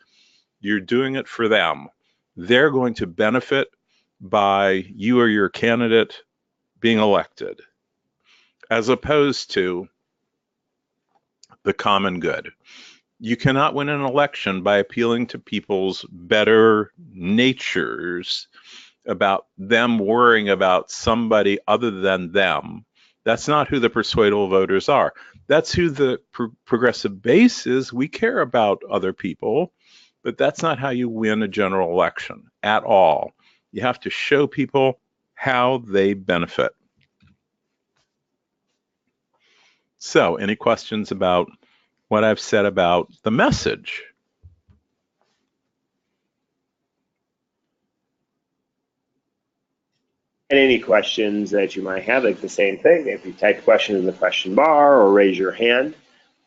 you're doing it for them. They're going to benefit by you or your candidate being elected, as opposed to the common good. You cannot win an election by appealing to people's better natures about them worrying about somebody other than them. That's not who the persuadable voters are. That's who the progressive base is. We care about other people, but that's not how you win a general election at all. You have to show people how they benefit. So, any questions about what I've said about the message? And any questions that you might have, like the same thing, if you type question in the question bar or raise your hand,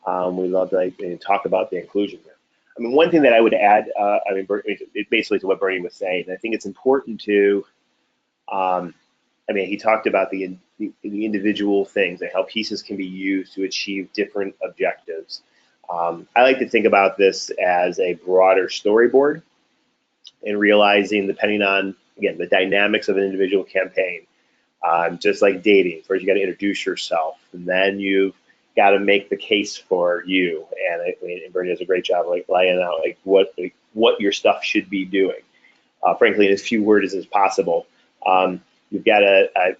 we'd love to talk about the inclusion here. I mean, one thing that I would add, basically to what Bernie was saying, I think it's important to, he talked about the individual things and how pieces can be used to achieve different objectives. I like to think about this as a broader storyboard and realizing, depending on, again, the dynamics of an individual campaign, just like dating, first you got to introduce yourself, and then you've got to make the case for you. And Bernie does a great job like laying out what your stuff should be doing. Frankly, in as few words as possible. You've got to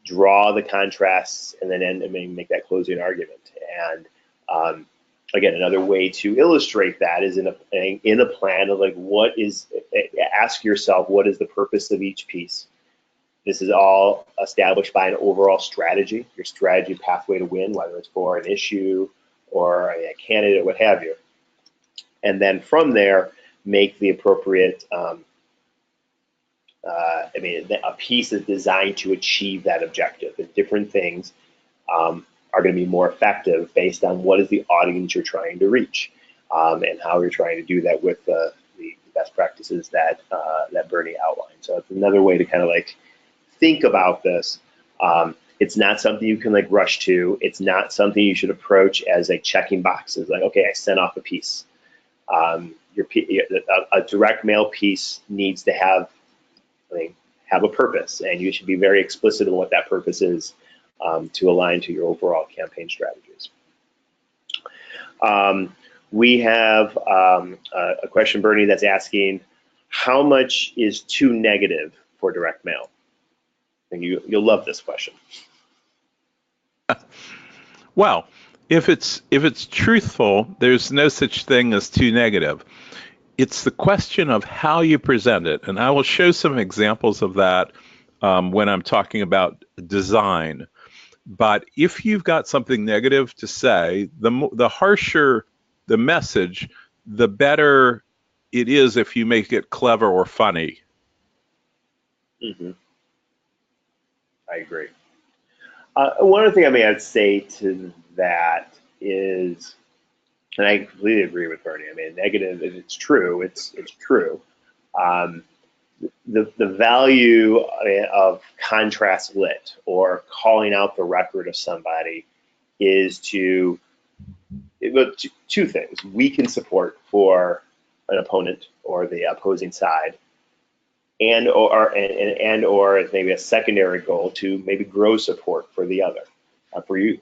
draw the contrasts and then make that closing argument. And again, another way to illustrate that is in a plan of ask yourself, what is the purpose of each piece? This is all established by an overall strategy, your strategy pathway to win, whether it's for an issue or a candidate, what have you. And then from there, make the appropriate, a piece is designed to achieve that objective. And different things are going to be more effective based on what is the audience you're trying to reach, and how you're trying to do that with the best practices that Bernie outlined. So it's another way to kind of think about this. It's not something you can rush to. It's not something you should approach as checking boxes. Okay, I sent off a piece. A direct mail piece needs to have a purpose, and you should be very explicit in what that purpose is, to align to your overall campaign strategies. We have a question, Bernie, that's asking, how much is too negative for direct mail? And you'll love this question. Well, if it's truthful, there's no such thing as too negative. It's the question of how you present it, and I will show some examples of that when I'm talking about design. But if you've got something negative to say, the harsher the message, the better it is if you make it clever or funny. Mm-hmm. I agree. One other thing I'd say to that is, and I completely agree with Bernie. Negative, if it's true, it's true. The value of contrast lit or calling out the record of somebody is to two things: weaken support for an opponent or the opposing side, and or maybe a secondary goal to maybe grow support for the other, for you.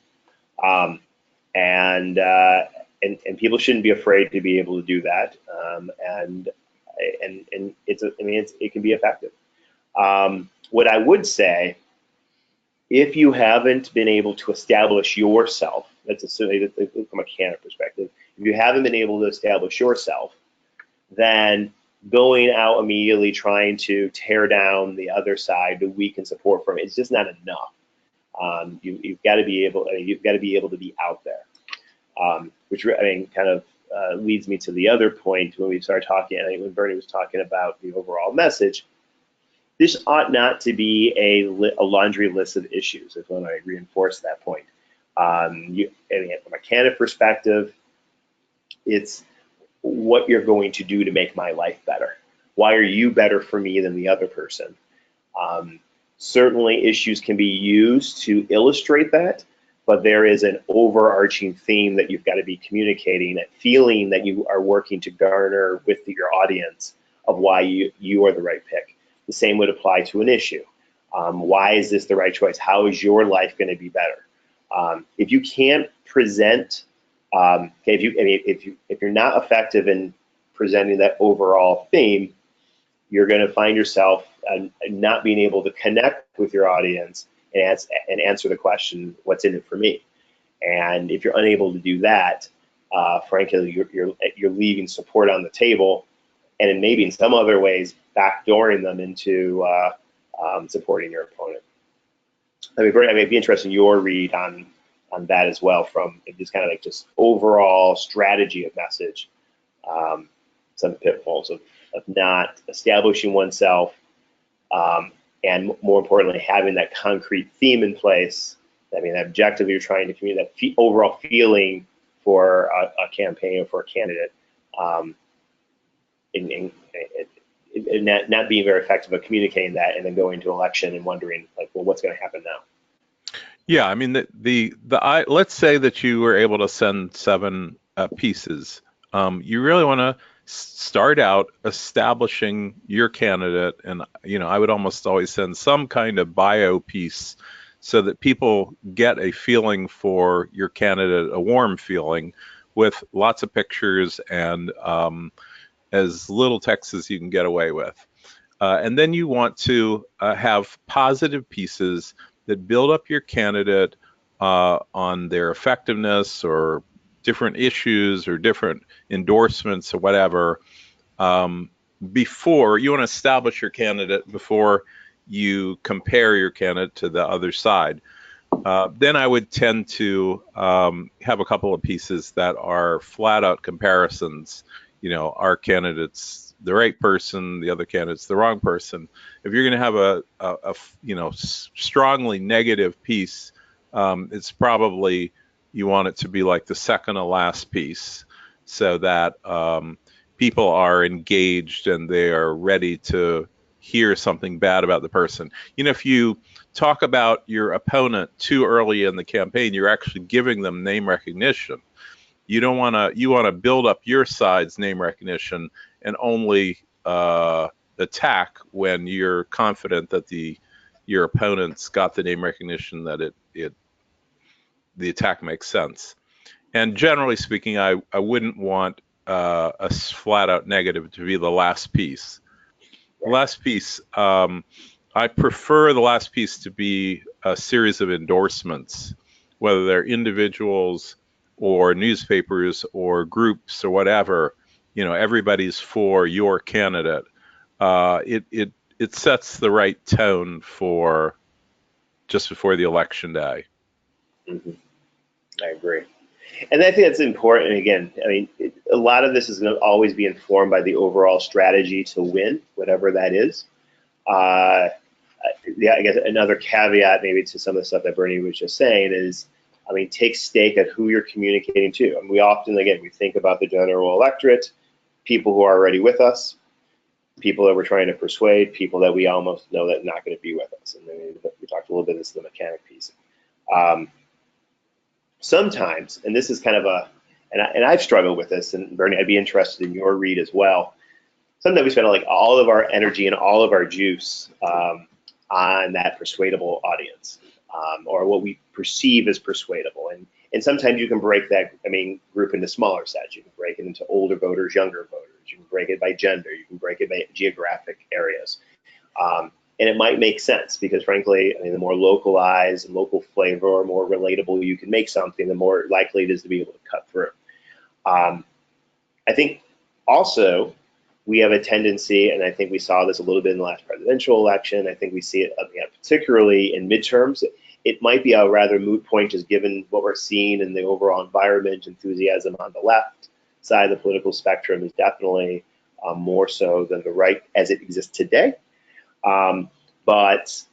and people shouldn't be afraid to be able to do that. And it can be effective. What I would say, if you haven't been able to establish yourself, that's assuming from a candidate perspective, if you haven't been able to establish yourself, then going out immediately trying to tear down the other side to weaken support from it is just not enough. You've got to be able to be out there, which kind of leads me to the other point when we started talking. I think when Bernie was talking about the overall message, this ought not to be a laundry list of issues. If I want to reinforce that point, from a candidate perspective, it's what you're going to do to make my life better. Why are you better for me than the other person? Certainly issues can be used to illustrate that, but there is an overarching theme that you've got to be communicating, that feeling that you are working to garner with your audience of why you are the right pick. The same would apply to an issue. Why is this the right choice? How is your life going to be better? If you can't present, if you're not effective in presenting that overall theme, you're going to find yourself not being able to connect with your audience and answer the question, what's in it for me? And if you're unable to do that, frankly, you're leaving support on the table, and then maybe in some other ways backdooring them into supporting your opponent. It'd be interesting your read on that as well, from just kind of like just overall strategy of message, some pitfalls of not establishing oneself, and more importantly, having that concrete theme in place. Objectively, you're trying to communicate that overall feeling for a campaign or for a candidate, and not being very effective at communicating that, and then going to election and wondering, like, well, what's going to happen now? Yeah, let's say that you were able to send 7 pieces. You really want to start out establishing your candidate, and I would almost always send some kind of bio piece so that people get a feeling for your candidate, a warm feeling, with lots of pictures and as little text as you can get away with. And then you want to have positive pieces that build up your candidate on their effectiveness or different issues or different endorsements or whatever. Before you want to establish your candidate, before you compare your candidate to the other side. Then I would tend to have a couple of pieces that are flat out comparisons. Our candidate's the right person, the other candidate's the wrong person. If you're going to have a strongly negative piece, it's probably, you want it to be like the second to last piece, so that people are engaged and they are ready to hear something bad about the person. If you talk about your opponent too early in the campaign, you're actually giving them name recognition. You want to build up your side's name recognition and only attack when you're confident that your opponent's got the name recognition, that the attack makes sense. And generally speaking, I wouldn't want a flat out negative to be the last piece. The last piece, I prefer the last piece to be a series of endorsements, whether they're individuals or newspapers or groups or whatever. Everybody's for your candidate. It sets the right tone for just before the election day. Mm-hmm. I agree. And I think that's important. Again, a lot of this is going to always be informed by the overall strategy to win, whatever that is. I guess another caveat maybe to some of the stuff that Bernie was just saying is, take stake at who you're communicating to. We often, again, we think about the general electorate, people who are already with us, people that we're trying to persuade, people that we almost know that are not going to be with us. And then we talked a little bit of this in the mechanic piece. Sometimes, and this is kind of and I've struggled with this, and Bernie, I'd be interested in your read as well. Sometimes we spend like all of our energy and all of our juice on that persuadable audience, or what we perceive as persuadable. And sometimes you can break that, group into smaller sets. You can break it into older voters, younger voters. You can break it by gender. You can break it by geographic areas. And it might make sense because, frankly, the more localized and local flavor or more relatable you can make something, the more likely it is to be able to cut through. I think also we have a tendency, and I think we saw this a little bit in the last presidential election. I think we see it particularly in midterms. It might be a rather moot point just given what we're seeing in the overall environment. Enthusiasm on the left side of the political spectrum is definitely more so than the right as it exists today. But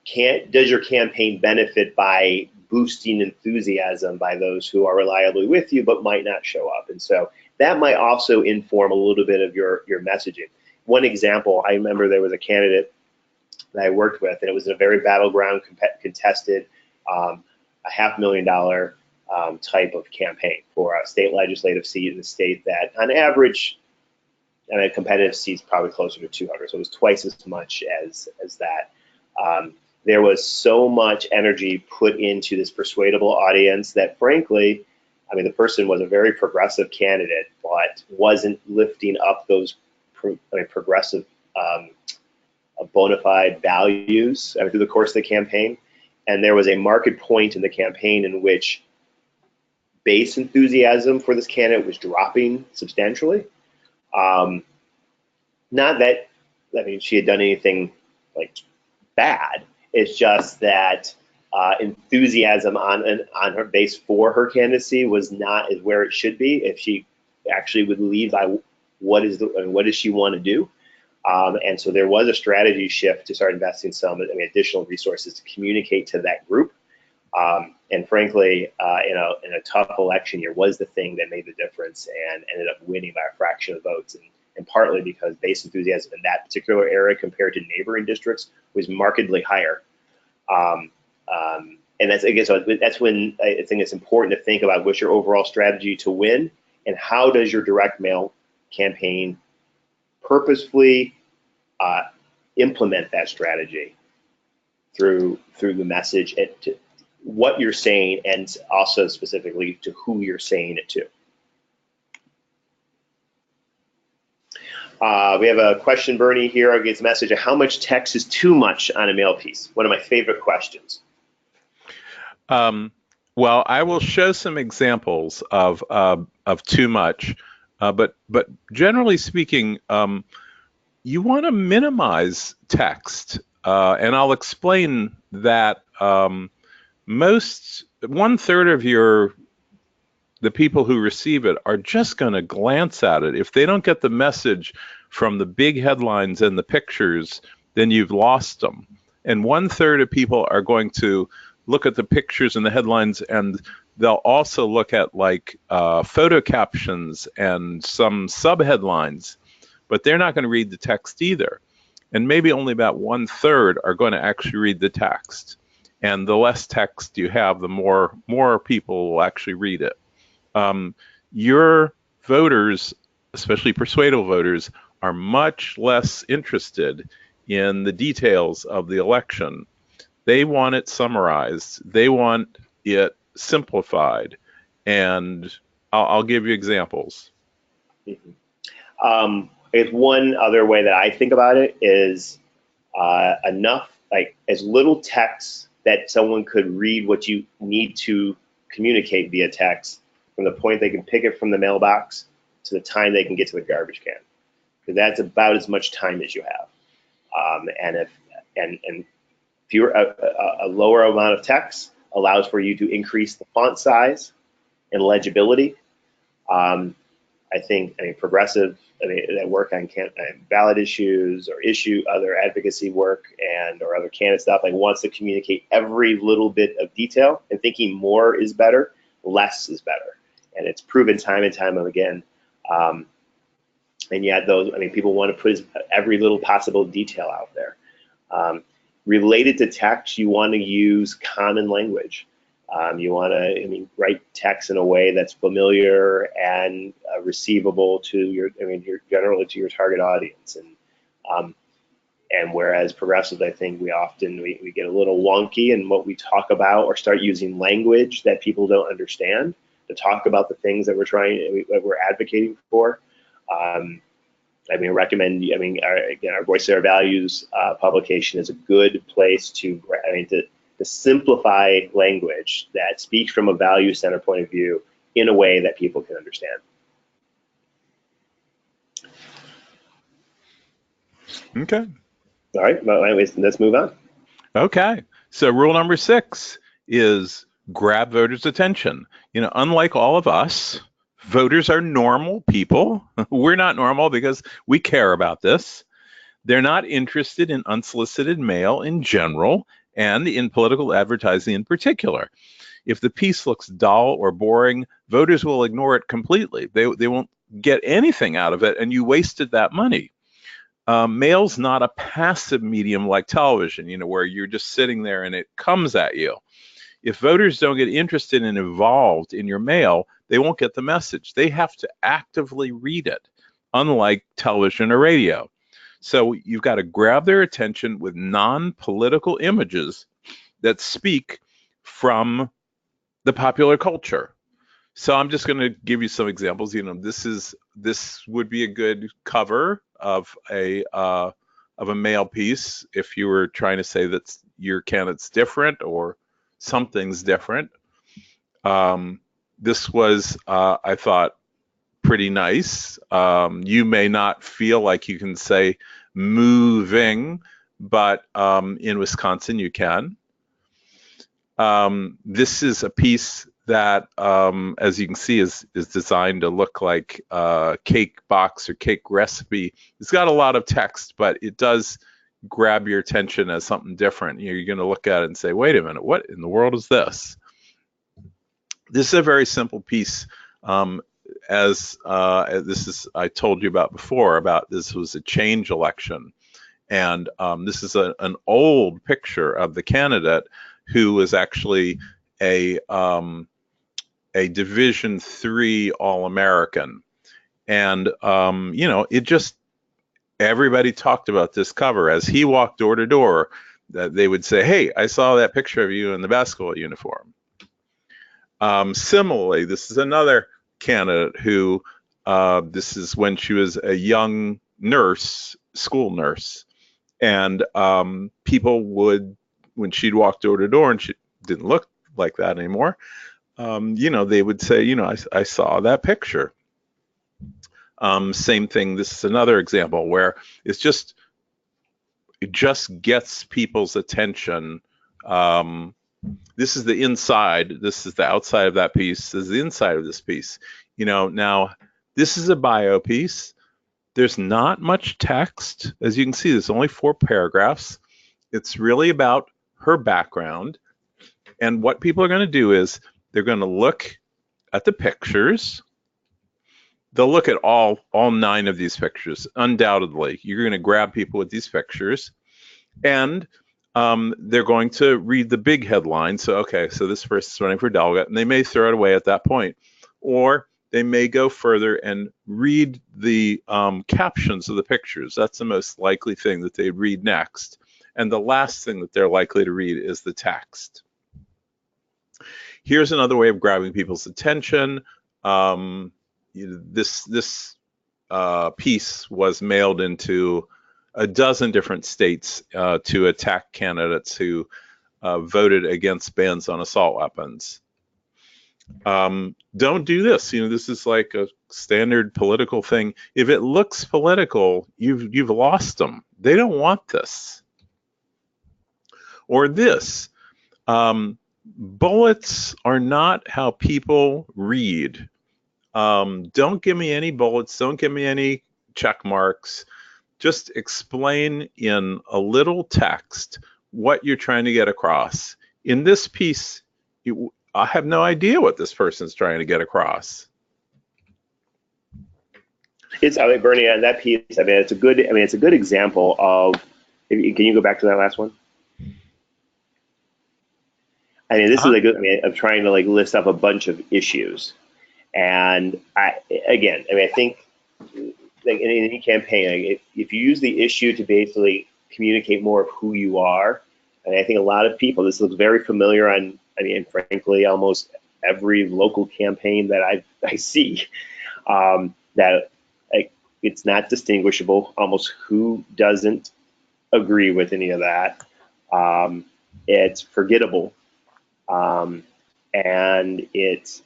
does your campaign benefit by boosting enthusiasm by those who are reliably with you but might not show up? And so that might also inform a little bit of your messaging. One example, I remember there was a candidate that I worked with, and it was a very battleground, contested, $500,000 type of campaign for a state legislative seat in the state that, on average, a competitive seat's probably closer to 200, so it was twice as much as that. There was so much energy put into this persuadable audience that, frankly, the person was a very progressive candidate, but wasn't lifting up those progressive bona fide values through the course of the campaign. And there was a marked point in the campaign in which base enthusiasm for this candidate was dropping substantially. Not that, she had done anything bad. It's just that enthusiasm on her base for her candidacy was not as where it should be if she actually would lead by what does she want to do. And so there was a strategy shift to start investing some additional resources to communicate to that group. And frankly, in a tough election year was the thing that made the difference and ended up winning by a fraction of votes. And partly because base enthusiasm in that particular area compared to neighboring districts was markedly higher. And that's when I think it's important to think about what's your overall strategy to win and how does your direct mail campaign purposefully implement that strategy through the message and to what you're saying and also specifically to who you're saying it to. We have a question, Bernie, here. I get a message of how much text is too much on a mail piece. One of my favorite questions. Well, I will show some examples of too much, but generally speaking, you want to minimize text, and I'll explain that. Most 1/3 of the people who receive it are just going to glance at it. If they don't get the message from the big headlines and the pictures, then you've lost them. And 1/3 of people are going to look at the pictures and the headlines, and they'll also look at photo captions and some subheadlines, but they're not going to read the text either. And maybe only about 1/3 are going to actually read the text. And the less text you have, the more people will actually read it. Your voters, especially persuadable voters, are much less interested in the details of the election. They want it summarized. They want it simplified. And I'll give you examples. It's one other way that I think about it is enough, as little text that someone could read what you need to communicate via text from the point they can pick it from the mailbox to the time they can get to the garbage can. Because that's about as much time as you have. And if fewer a lower amount of text allows for you to increase the font size and legibility. I think progressive that work on ballot issues or other advocacy work or other candidate stuff wants to communicate every little bit of detail and thinking more is better, less is better, and it's proven time and time again. And yet those people want to put every little possible detail out there. Related to text, you want to use common language. You want to, write text in a way that's familiar and receivable to generally to your target audience. And And whereas progressives, I think we often we get a little wonky in what we talk about, or start using language that people don't understand to talk about the things that we're advocating for. I mean, our Voice of Our Values publication is a good place to simplify language that speaks from a value center point of view in a way that people can understand. Okay. All right, well, anyways, let's move on. Okay. So rule number 6 is grab voters' attention. Unlike all of us, voters are normal people. We're not normal because we care about this. They're not interested in unsolicited mail in general and in political advertising in particular. If the piece looks dull or boring, voters will ignore it completely. They won't get anything out of it, and you wasted that money. Mail's not a passive medium like television, where you're just sitting there and it comes at you. If voters don't get interested and involved in your mail, they won't get the message. They have to actively read it, unlike television or radio. So you've got to grab their attention with non-political images that speak from the popular culture. So I'm just going to give you some examples. This would be a good cover of a mail piece if you were trying to say that your candidate's different or something's different. This was, I thought, pretty nice. You may not feel like you can say moving, but in Wisconsin you can. This is a piece that, as you can see, is designed to look like a cake box or cake recipe. It's got a lot of text, but it does grab your attention as something different. You're going to look at it and say, wait a minute, what in the world is this? This is a very simple piece. I told you about before, this was a change election. And this is an old picture of the candidate who was actually a Division III All-American. And, everybody talked about this cover. As he walked door to door, that they would say, hey, I saw that picture of you in the basketball uniform. Similarly, this is another candidate who, this is when she was a young nurse, school nurse. And people would, when she'd walk door to door, and she didn't look like that anymore, they would say, I saw that picture. Same thing. This is another example where it just gets people's attention. This is the inside. This is the outside of that piece. This is the inside of this piece. Now this is a bio piece. There's not much text. As you can see, there's only 4 paragraphs. It's really about her background. And what people are going to do is they're going to look at the pictures. They'll look at all 9 of these pictures, undoubtedly. You're going to grab people with these pictures. And they're going to read the big headline. So, okay, so this person's running for delegate, and they may throw it away at that point. Or they may go further and read the captions of the pictures. That's the most likely thing that they'd read next. And the last thing that they're likely to read is the text. Here's another way of grabbing people's attention. This piece was mailed into a dozen different states to attack candidates who voted against bans on assault weapons. Don't do this. This is like a standard political thing. If it looks political, you've lost them. They don't want this. Or this. Bullets are not how people read. Don't give me any bullets. Don't give me any check marks. Just explain in a little text what you're trying to get across. In this piece, I have no idea what this person's trying to get across. Bernie, on that piece, it's a good example of. Can you go back to that last one? This is of trying to list up a bunch of issues, and I think in any campaign, if you use the issue to basically communicate more of who you are. And I think a lot of people, this looks very familiar on, I mean, frankly, almost every local campaign that I see, that it's not distinguishable. Almost who doesn't agree with any of that? It's forgettable. And it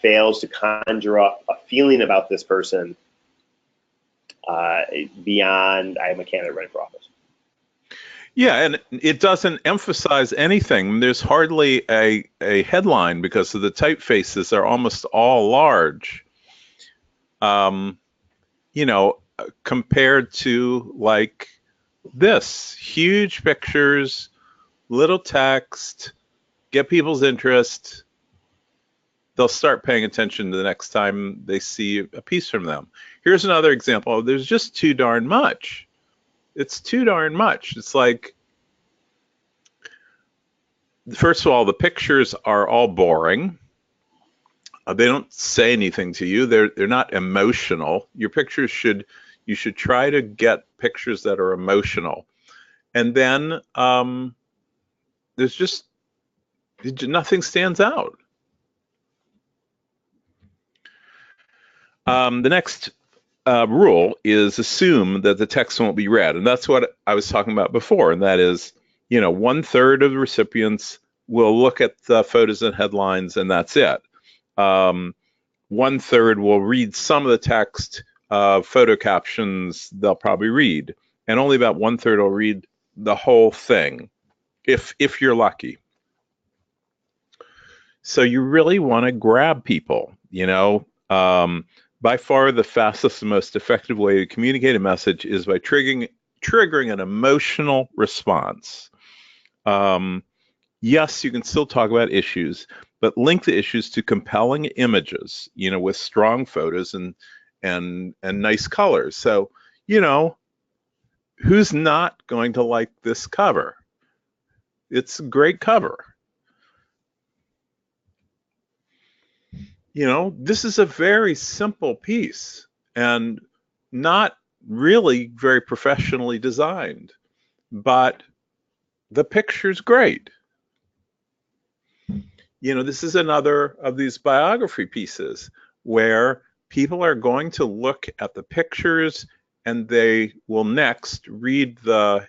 fails to conjure up a feeling about this person beyond I am a candidate running for office. Yeah, and it doesn't emphasize anything. There's hardly a headline because of the typefaces are almost all large. You know, compared to like this, huge pictures, little text, get people's interest. They'll start paying attention the next time they see a piece from them. Here's another example. There's just too darn much. It's too darn much. It's like, first of all, the pictures are all boring. They don't say anything to you. They're not emotional. Your pictures you should try to get pictures that are emotional. And then there's just nothing stands out. The next rule is assume that the text won't be read. And that's what I was talking about before. And that is, 1/3 of the recipients will look at the photos and headlines, and that's it. 1/3 will read some of the text, photo captions they'll probably read. And only about 1/3 will read the whole thing, if you're lucky. So you really want to grab people, by far the fastest and most effective way to communicate a message is by triggering an emotional response. Yes, you can still talk about issues, but link the issues to compelling images, with strong photos and nice colors. So, who's not going to like this cover? It's a great cover. This is a very simple piece and not really very professionally designed, but the picture's great. This is another of these biography pieces where people are going to look at the pictures and they will next read the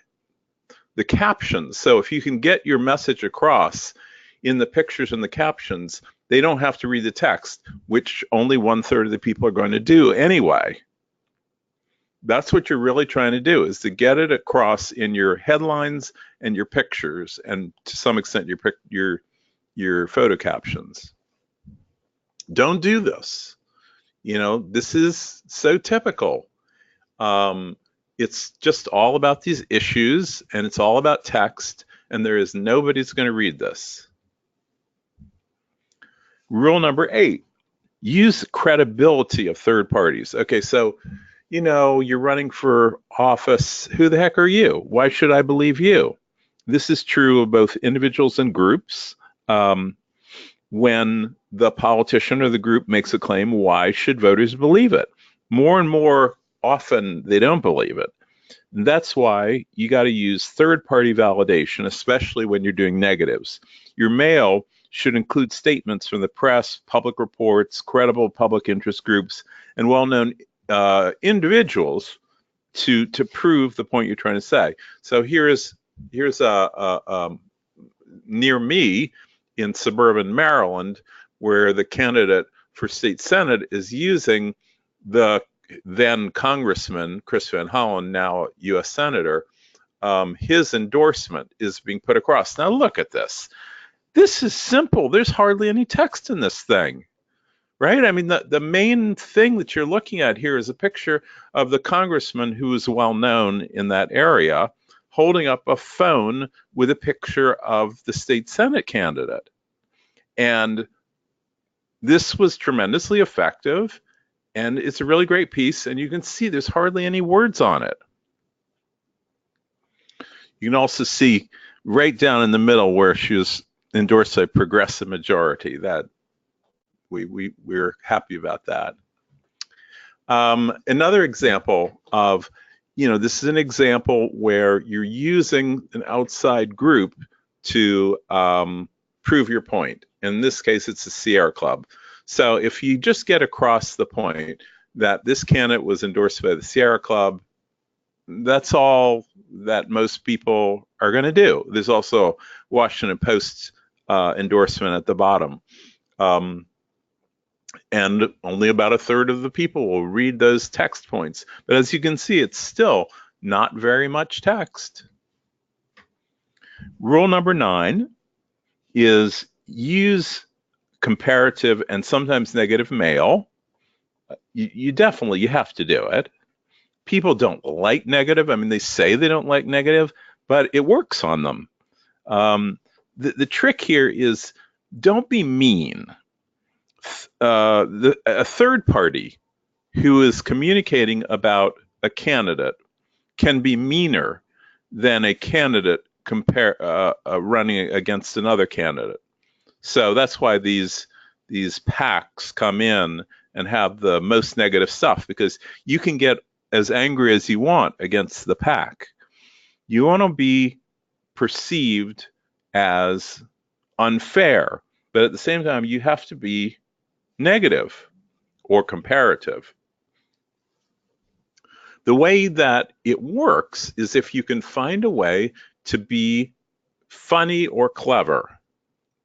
captions. So if you can get your message across in the pictures and the captions, they don't have to read the text, which only 1/3 of the people are going to do anyway. That's what you're really trying to do, is to get it across in your headlines and your pictures, and to some extent your photo captions. Don't do this. This is so typical. It's just all about these issues, and it's all about text, and nobody's going to read this. Rule number 8, use credibility of third parties. Okay, so, you're running for office. Who the heck are you? Why should I believe you? This is true of both individuals and groups. When the politician or the group makes a claim, why should voters believe it? More and more often, they don't believe it. And that's why you got to use third-party validation, especially when you're doing negatives. Your mail should include statements from the press, public reports, credible public interest groups, and well-known individuals to prove the point you're trying to say. So here's near me in suburban Maryland, where the candidate for state senate is using the then Congressman Chris Van Hollen, now U.S. Senator. His endorsement is being put across. Now look at this. This is simple. There's hardly any text in this thing, right? I mean, the main thing that you're looking at here is a picture of the congressman who is well known in that area, holding up a phone with a picture of the state senate candidate. And this was tremendously effective, and it's a really great piece, and you can see there's hardly any words on it. You can also see right down in the middle where she was endorsed a progressive majority. That we're happy about that. Another example of this is an example where you're using an outside group to prove your point. In this case, it's the Sierra Club. So if you just get across the point that this candidate was endorsed by the Sierra Club, that's all that most people are going to do. There's also Washington Post endorsement at the bottom. And only about a third of the people will read those text points. But as you can see, it's still not very much text. Rule number 9 is use comparative and sometimes negative mail. You definitely have to do it. People don't like negative. I mean, they say they don't like negative, but it works on them. The trick here is don't be mean. A third party who is communicating about a candidate can be meaner than a candidate running against another candidate. So that's why these PACs come in and have the most negative stuff, because you can get as angry as you want against the PAC. You want to be perceived as unfair, but at the same time, you have to be negative or comparative. The way that it works is if you can find a way to be funny or clever.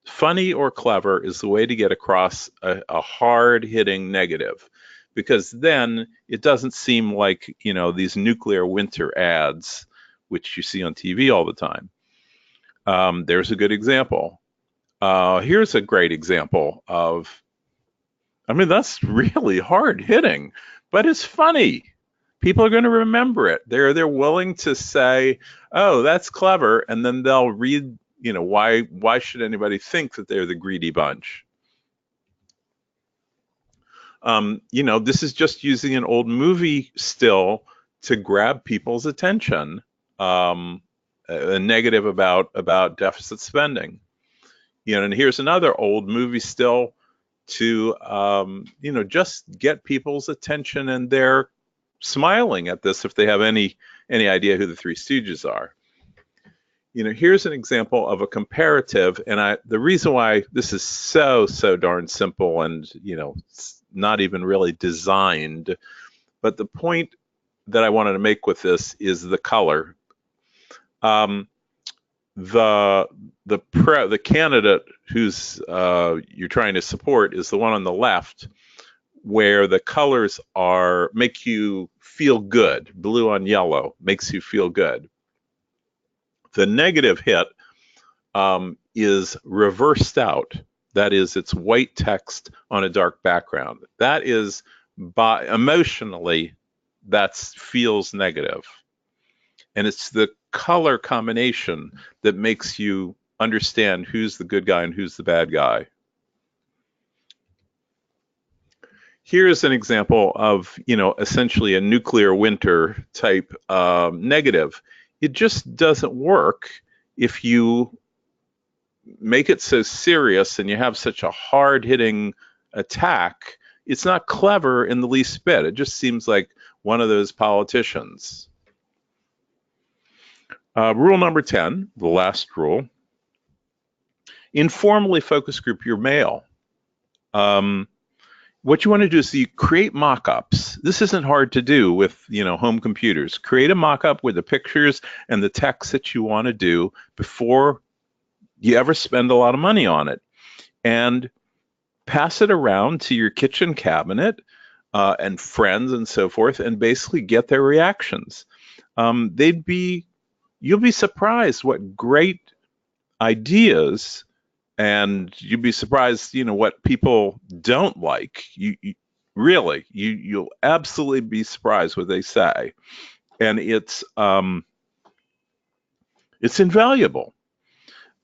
Funny or clever is the way to get across a hard-hitting negative, because then it doesn't seem like, these nuclear winter ads, which you see on TV all the time. There's a good example. Here's a great example of, that's really hard-hitting, but it's funny. People are going to remember it. They're willing to say, "Oh, that's clever," and then they'll read, why should anybody think that they're the greedy bunch? This is just using an old movie still to grab people's attention, a negative about deficit spending. And here's another old movie still to, just get people's attention, and they're smiling at this if they have any idea who the Three Stooges are. Here's an example of a comparative, and the reason why this is so darn simple and, it's not even really designed, but the point that I wanted to make with this is the color. The candidate who's you're trying to support is the one on the left, where the colors make you feel good. Blue on yellow makes you feel good. The negative hit is reversed out. That is, it's white text on a dark background. That is, emotionally, that feels negative. And it's the color combination that makes you understand who's the good guy and who's the bad guy. Here's an example of, essentially a nuclear winter type negative. It just doesn't work if you make it so serious and you have such a hard-hitting attack. It's not clever in the least bit. It just seems like one of those politicians. Rule number 10, the last rule: informally focus group your mail. What you want to do is you create mock-ups. This isn't hard to do with, home computers. Create a mock-up with the pictures and the text that you want to do before you ever spend a lot of money on it. And pass it around to your kitchen cabinet and friends and so forth, and basically get their reactions. You'll be surprised what great ideas, and you'd be surprised, what people don't like. You'll absolutely be surprised what they say, and it's invaluable.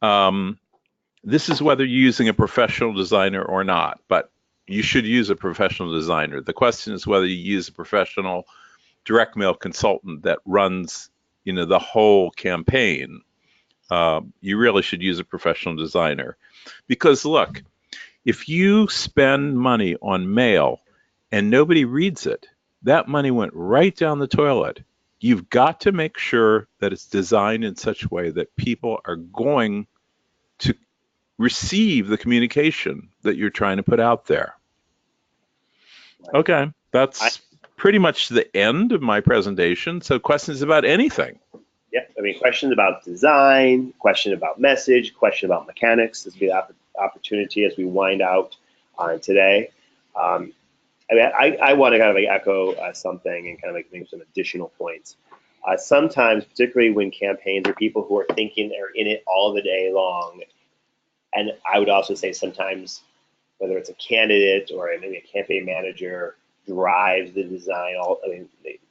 This is whether you're using a professional designer or not, but you should use a professional designer. The question is whether you use a professional direct mail consultant that runs, the whole campaign. You really should use a professional designer, because look, if you spend money on mail and nobody reads it, that money went right down the toilet. you've got to make sure that it's designed in such a way that people are going to receive the communication that you're trying to put out there. Okay, I, that's pretty much the end of my presentation. So questions about anything? yeah, I mean, questions about design, question about message, question about mechanics. This will be the opportunity as we wind out on today. I mean, I want to kind of like echo something and kind of like make some additional points. Sometimes, particularly when campaigns are people who are thinking they're in it all the day long, and I would also say sometimes, whether it's a candidate or maybe a campaign manager drives the design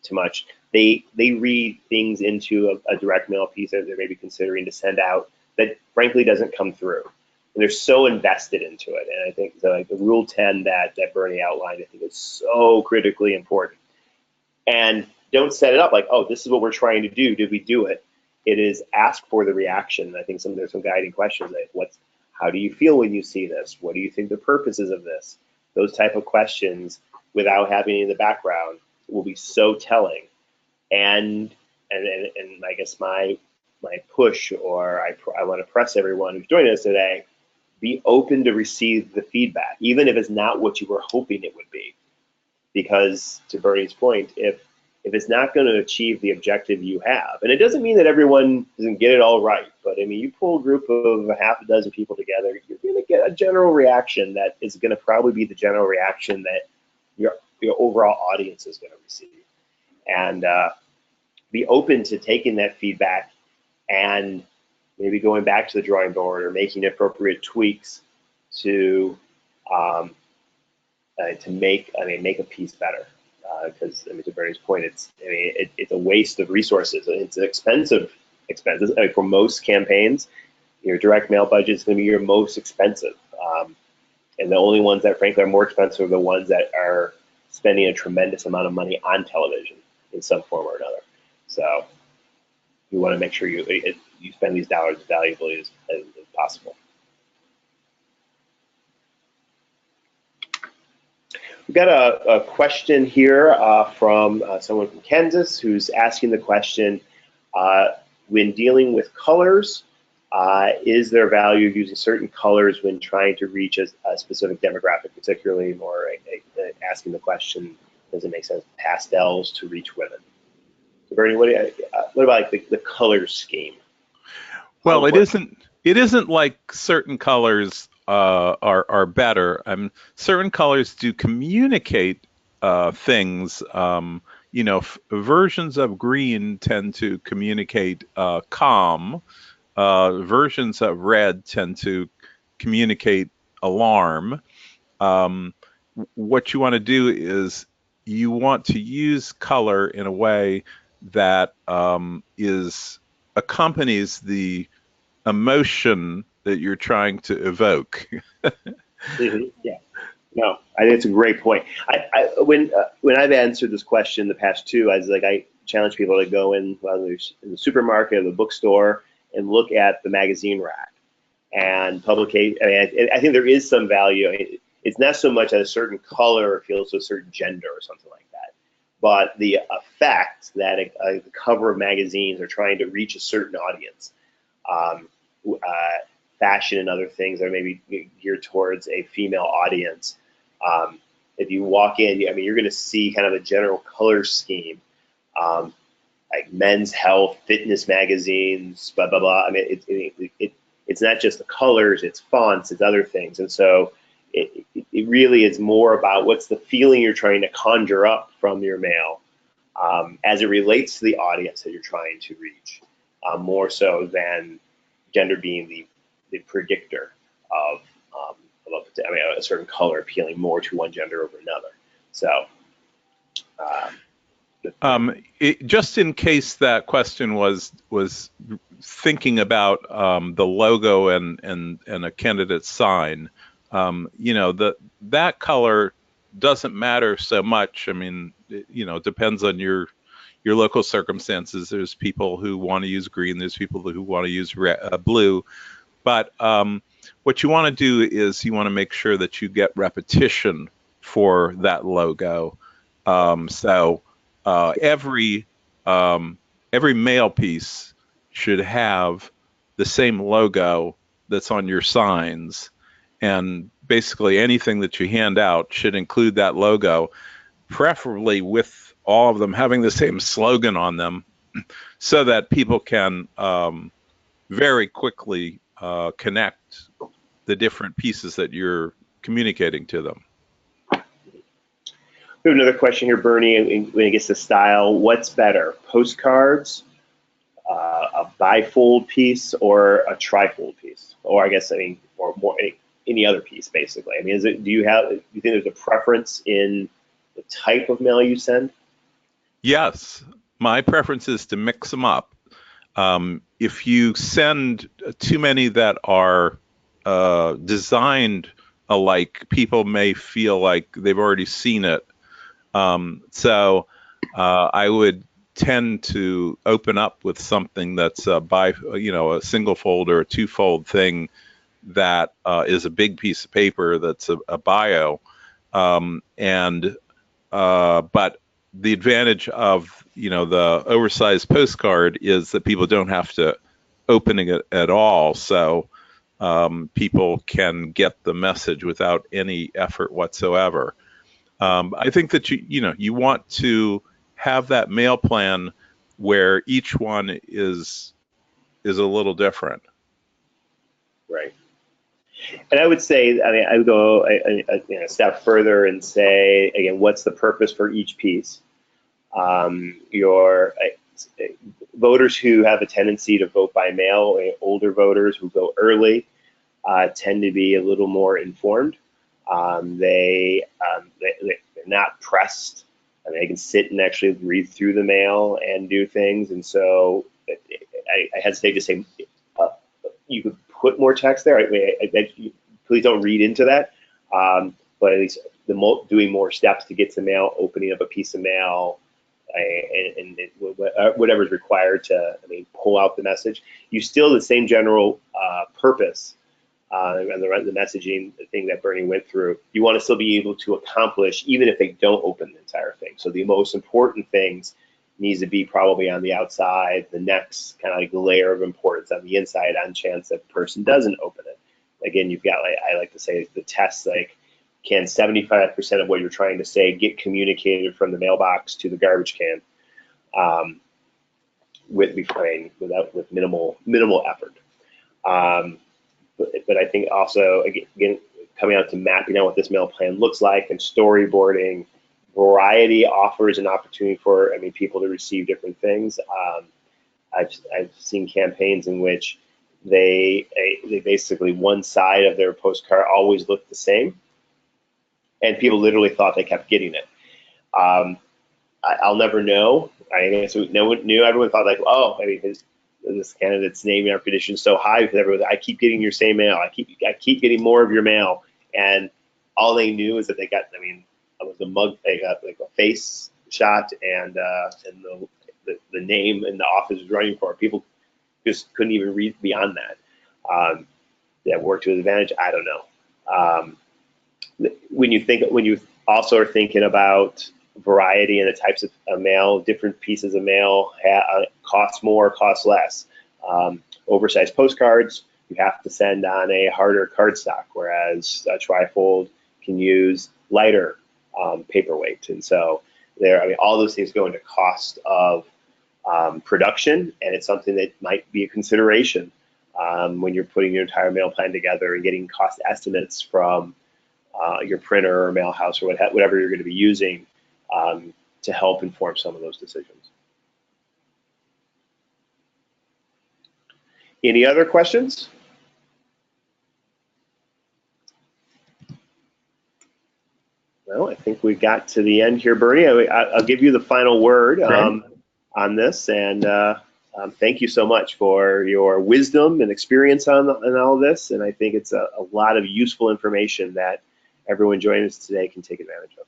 too much. They read things into a direct mail piece that they're maybe considering to send out that frankly doesn't come through. And they're so invested into it. And I think the Rule 10 that Bernie outlined, I think is so critically important. And don't set it up like, oh, this is what we're trying to do. Did we do it? It is ask for the reaction. I think there's some guiding questions. Like, how do you feel when you see this? What do you think the purpose is of this? Those type of questions, without having any in the background, will be so telling. And I guess my push, or I want to press everyone who's joining us today, be open to receive the feedback, even if it's not what you were hoping it would be. Because to Bernie's point, if it's not going to achieve the objective you have, and it doesn't mean that everyone doesn't get it all right, but I mean, you pull a group of half a dozen people together, you're going to get a general reaction that is going to probably be the general reaction that your overall audience is going to receive. And be open to taking that feedback and maybe going back to the drawing board or making appropriate tweaks to make a piece better. Because to Bernie's point, it's a waste of resources. It's expensive. For most campaigns, your direct mail budget is going to be your most expensive, and the only ones that frankly are more expensive are the ones that are spending a tremendous amount of money on television in some form or another. So you want to make sure you spend these dollars as valuably as possible. We've got a question here from someone from Kansas who's asking the question, when dealing with colors, is there value of using certain colors when trying to reach a specific demographic, particularly more asking the question, does it make sense pastels to reach women? So Bernie, what about like the color scheme? Well, it isn't like certain colors are better. Certain colors do communicate things. Versions of green tend to communicate calm. Versions of red tend to communicate alarm. What you want to do is you want to use color in a way that accompanies the emotion that you're trying to evoke. Mm-hmm. Yeah. No, I think it's a great point. When I've answered this question the past two, I challenge people to go in, whether it's in the supermarket or the bookstore, and look at the magazine rack and publication. I think there is some value. It's not so much that a certain color appeals to a certain gender or something like that, but the effect that the cover of magazines are trying to reach a certain audience. Fashion and other things that are maybe geared towards a female audience. If you walk in, you're going to see kind of a general color scheme, like Men's Health, fitness magazines, blah blah blah. It's not just the colors; it's fonts, it's other things, and so it really is more about what's the feeling you're trying to conjure up from your mail, as it relates to the audience that you're trying to reach, more so than gender being the predictor of a certain color appealing more to one gender over another. So, just in case that question was thinking about the logo and a candidate sign, that color doesn't matter so much. It depends on your local circumstances. There's people who want to use green. There's people who want to use blue. But what you want to do is you want to make sure that you get repetition for that logo. So every every mail piece should have the same logo that's on your signs, and basically anything that you hand out should include that logo, preferably with all of them having the same slogan on them, so that people can very quickly connect the different pieces that you're communicating to them. We have another question here, Bernie, when it gets to style. What's better, postcards, a bifold piece, or a trifold piece? Or I guess, or more, any other piece, basically. I mean, do you think there's a preference in the type of mail you send? Yes, my preference is to mix them up. If you send too many that are designed alike, people may feel like they've already seen it. So I would tend to open up with something that's a single fold or a two-fold thing that is a big piece of paper that's a bio. But the advantage of the oversized postcard is that people don't have to open it at all, so people can get the message without any effort whatsoever. I think that you want to have that mail plan where each one is a little different. Right. And I would say, I would go a step further and say, again, what's the purpose for each piece? Your voters who have a tendency to vote by mail, older voters who go early, tend to be a little more informed. They're not pressed. They can sit and actually read through the mail and do things. And so I hesitate to say you could put more text there. Please don't read into that. But at least doing more steps to get to mail, opening up a piece of mail, and whatever is required to, pull out the message. You still the same general purpose and the messaging thing that Bernie went through. You want to still be able to accomplish, even if they don't open the entire thing. So the most important things needs to be probably on the outside. The next kind of like layer of importance on the inside, on chance that person doesn't open it. Again, you've got, I like to say, the test, can 75% of what you're trying to say get communicated from the mailbox to the garbage can with minimal effort. But I think also, again, coming out to mapping out what this mail plan looks like and storyboarding, variety offers an opportunity for people to receive different things. I've seen campaigns in which they basically, one side of their postcard always looked the same, and people literally thought they kept getting it. I'll never know. I guess no one knew. Everyone thought this candidate's name and reputation is so high because I keep getting your same mail. I keep getting more of your mail, and all they knew is that they got. It was a mug. They got like a face shot and the name and the office was running for. People just couldn't even read beyond that. That worked to his advantage. I don't know. When you also are thinking about variety and the types of mail, different pieces of mail cost more, cost less. Oversized postcards, you have to send on a harder cardstock, whereas a trifold can use lighter paperweight. And so all those things go into cost of production, and it's something that might be a consideration when you're putting your entire mail plan together and getting cost estimates from your printer or mail house or whatever you're going to be using to help inform some of those decisions. Any other questions? Well, I think we got to the end here, Bernie. I'll give you the final word on this, and thank you so much for your wisdom and experience on all of this. And I think it's a lot of useful information that everyone joining us today can take advantage of.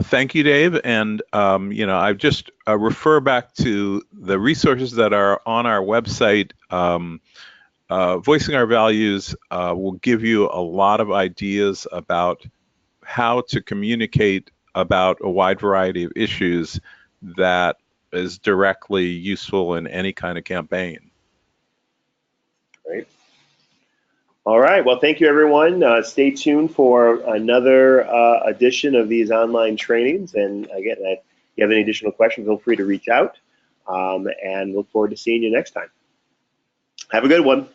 Thank you, Dave. And, I just refer back to the resources that are on our website. Voicing Our Values will give you a lot of ideas about how to communicate about a wide variety of issues that is directly useful in any kind of campaign. Great. All right. Well, thank you, everyone. Stay tuned for another edition of these online trainings. And again, if you have any additional questions, feel free to reach out, and look forward to seeing you next time. Have a good one.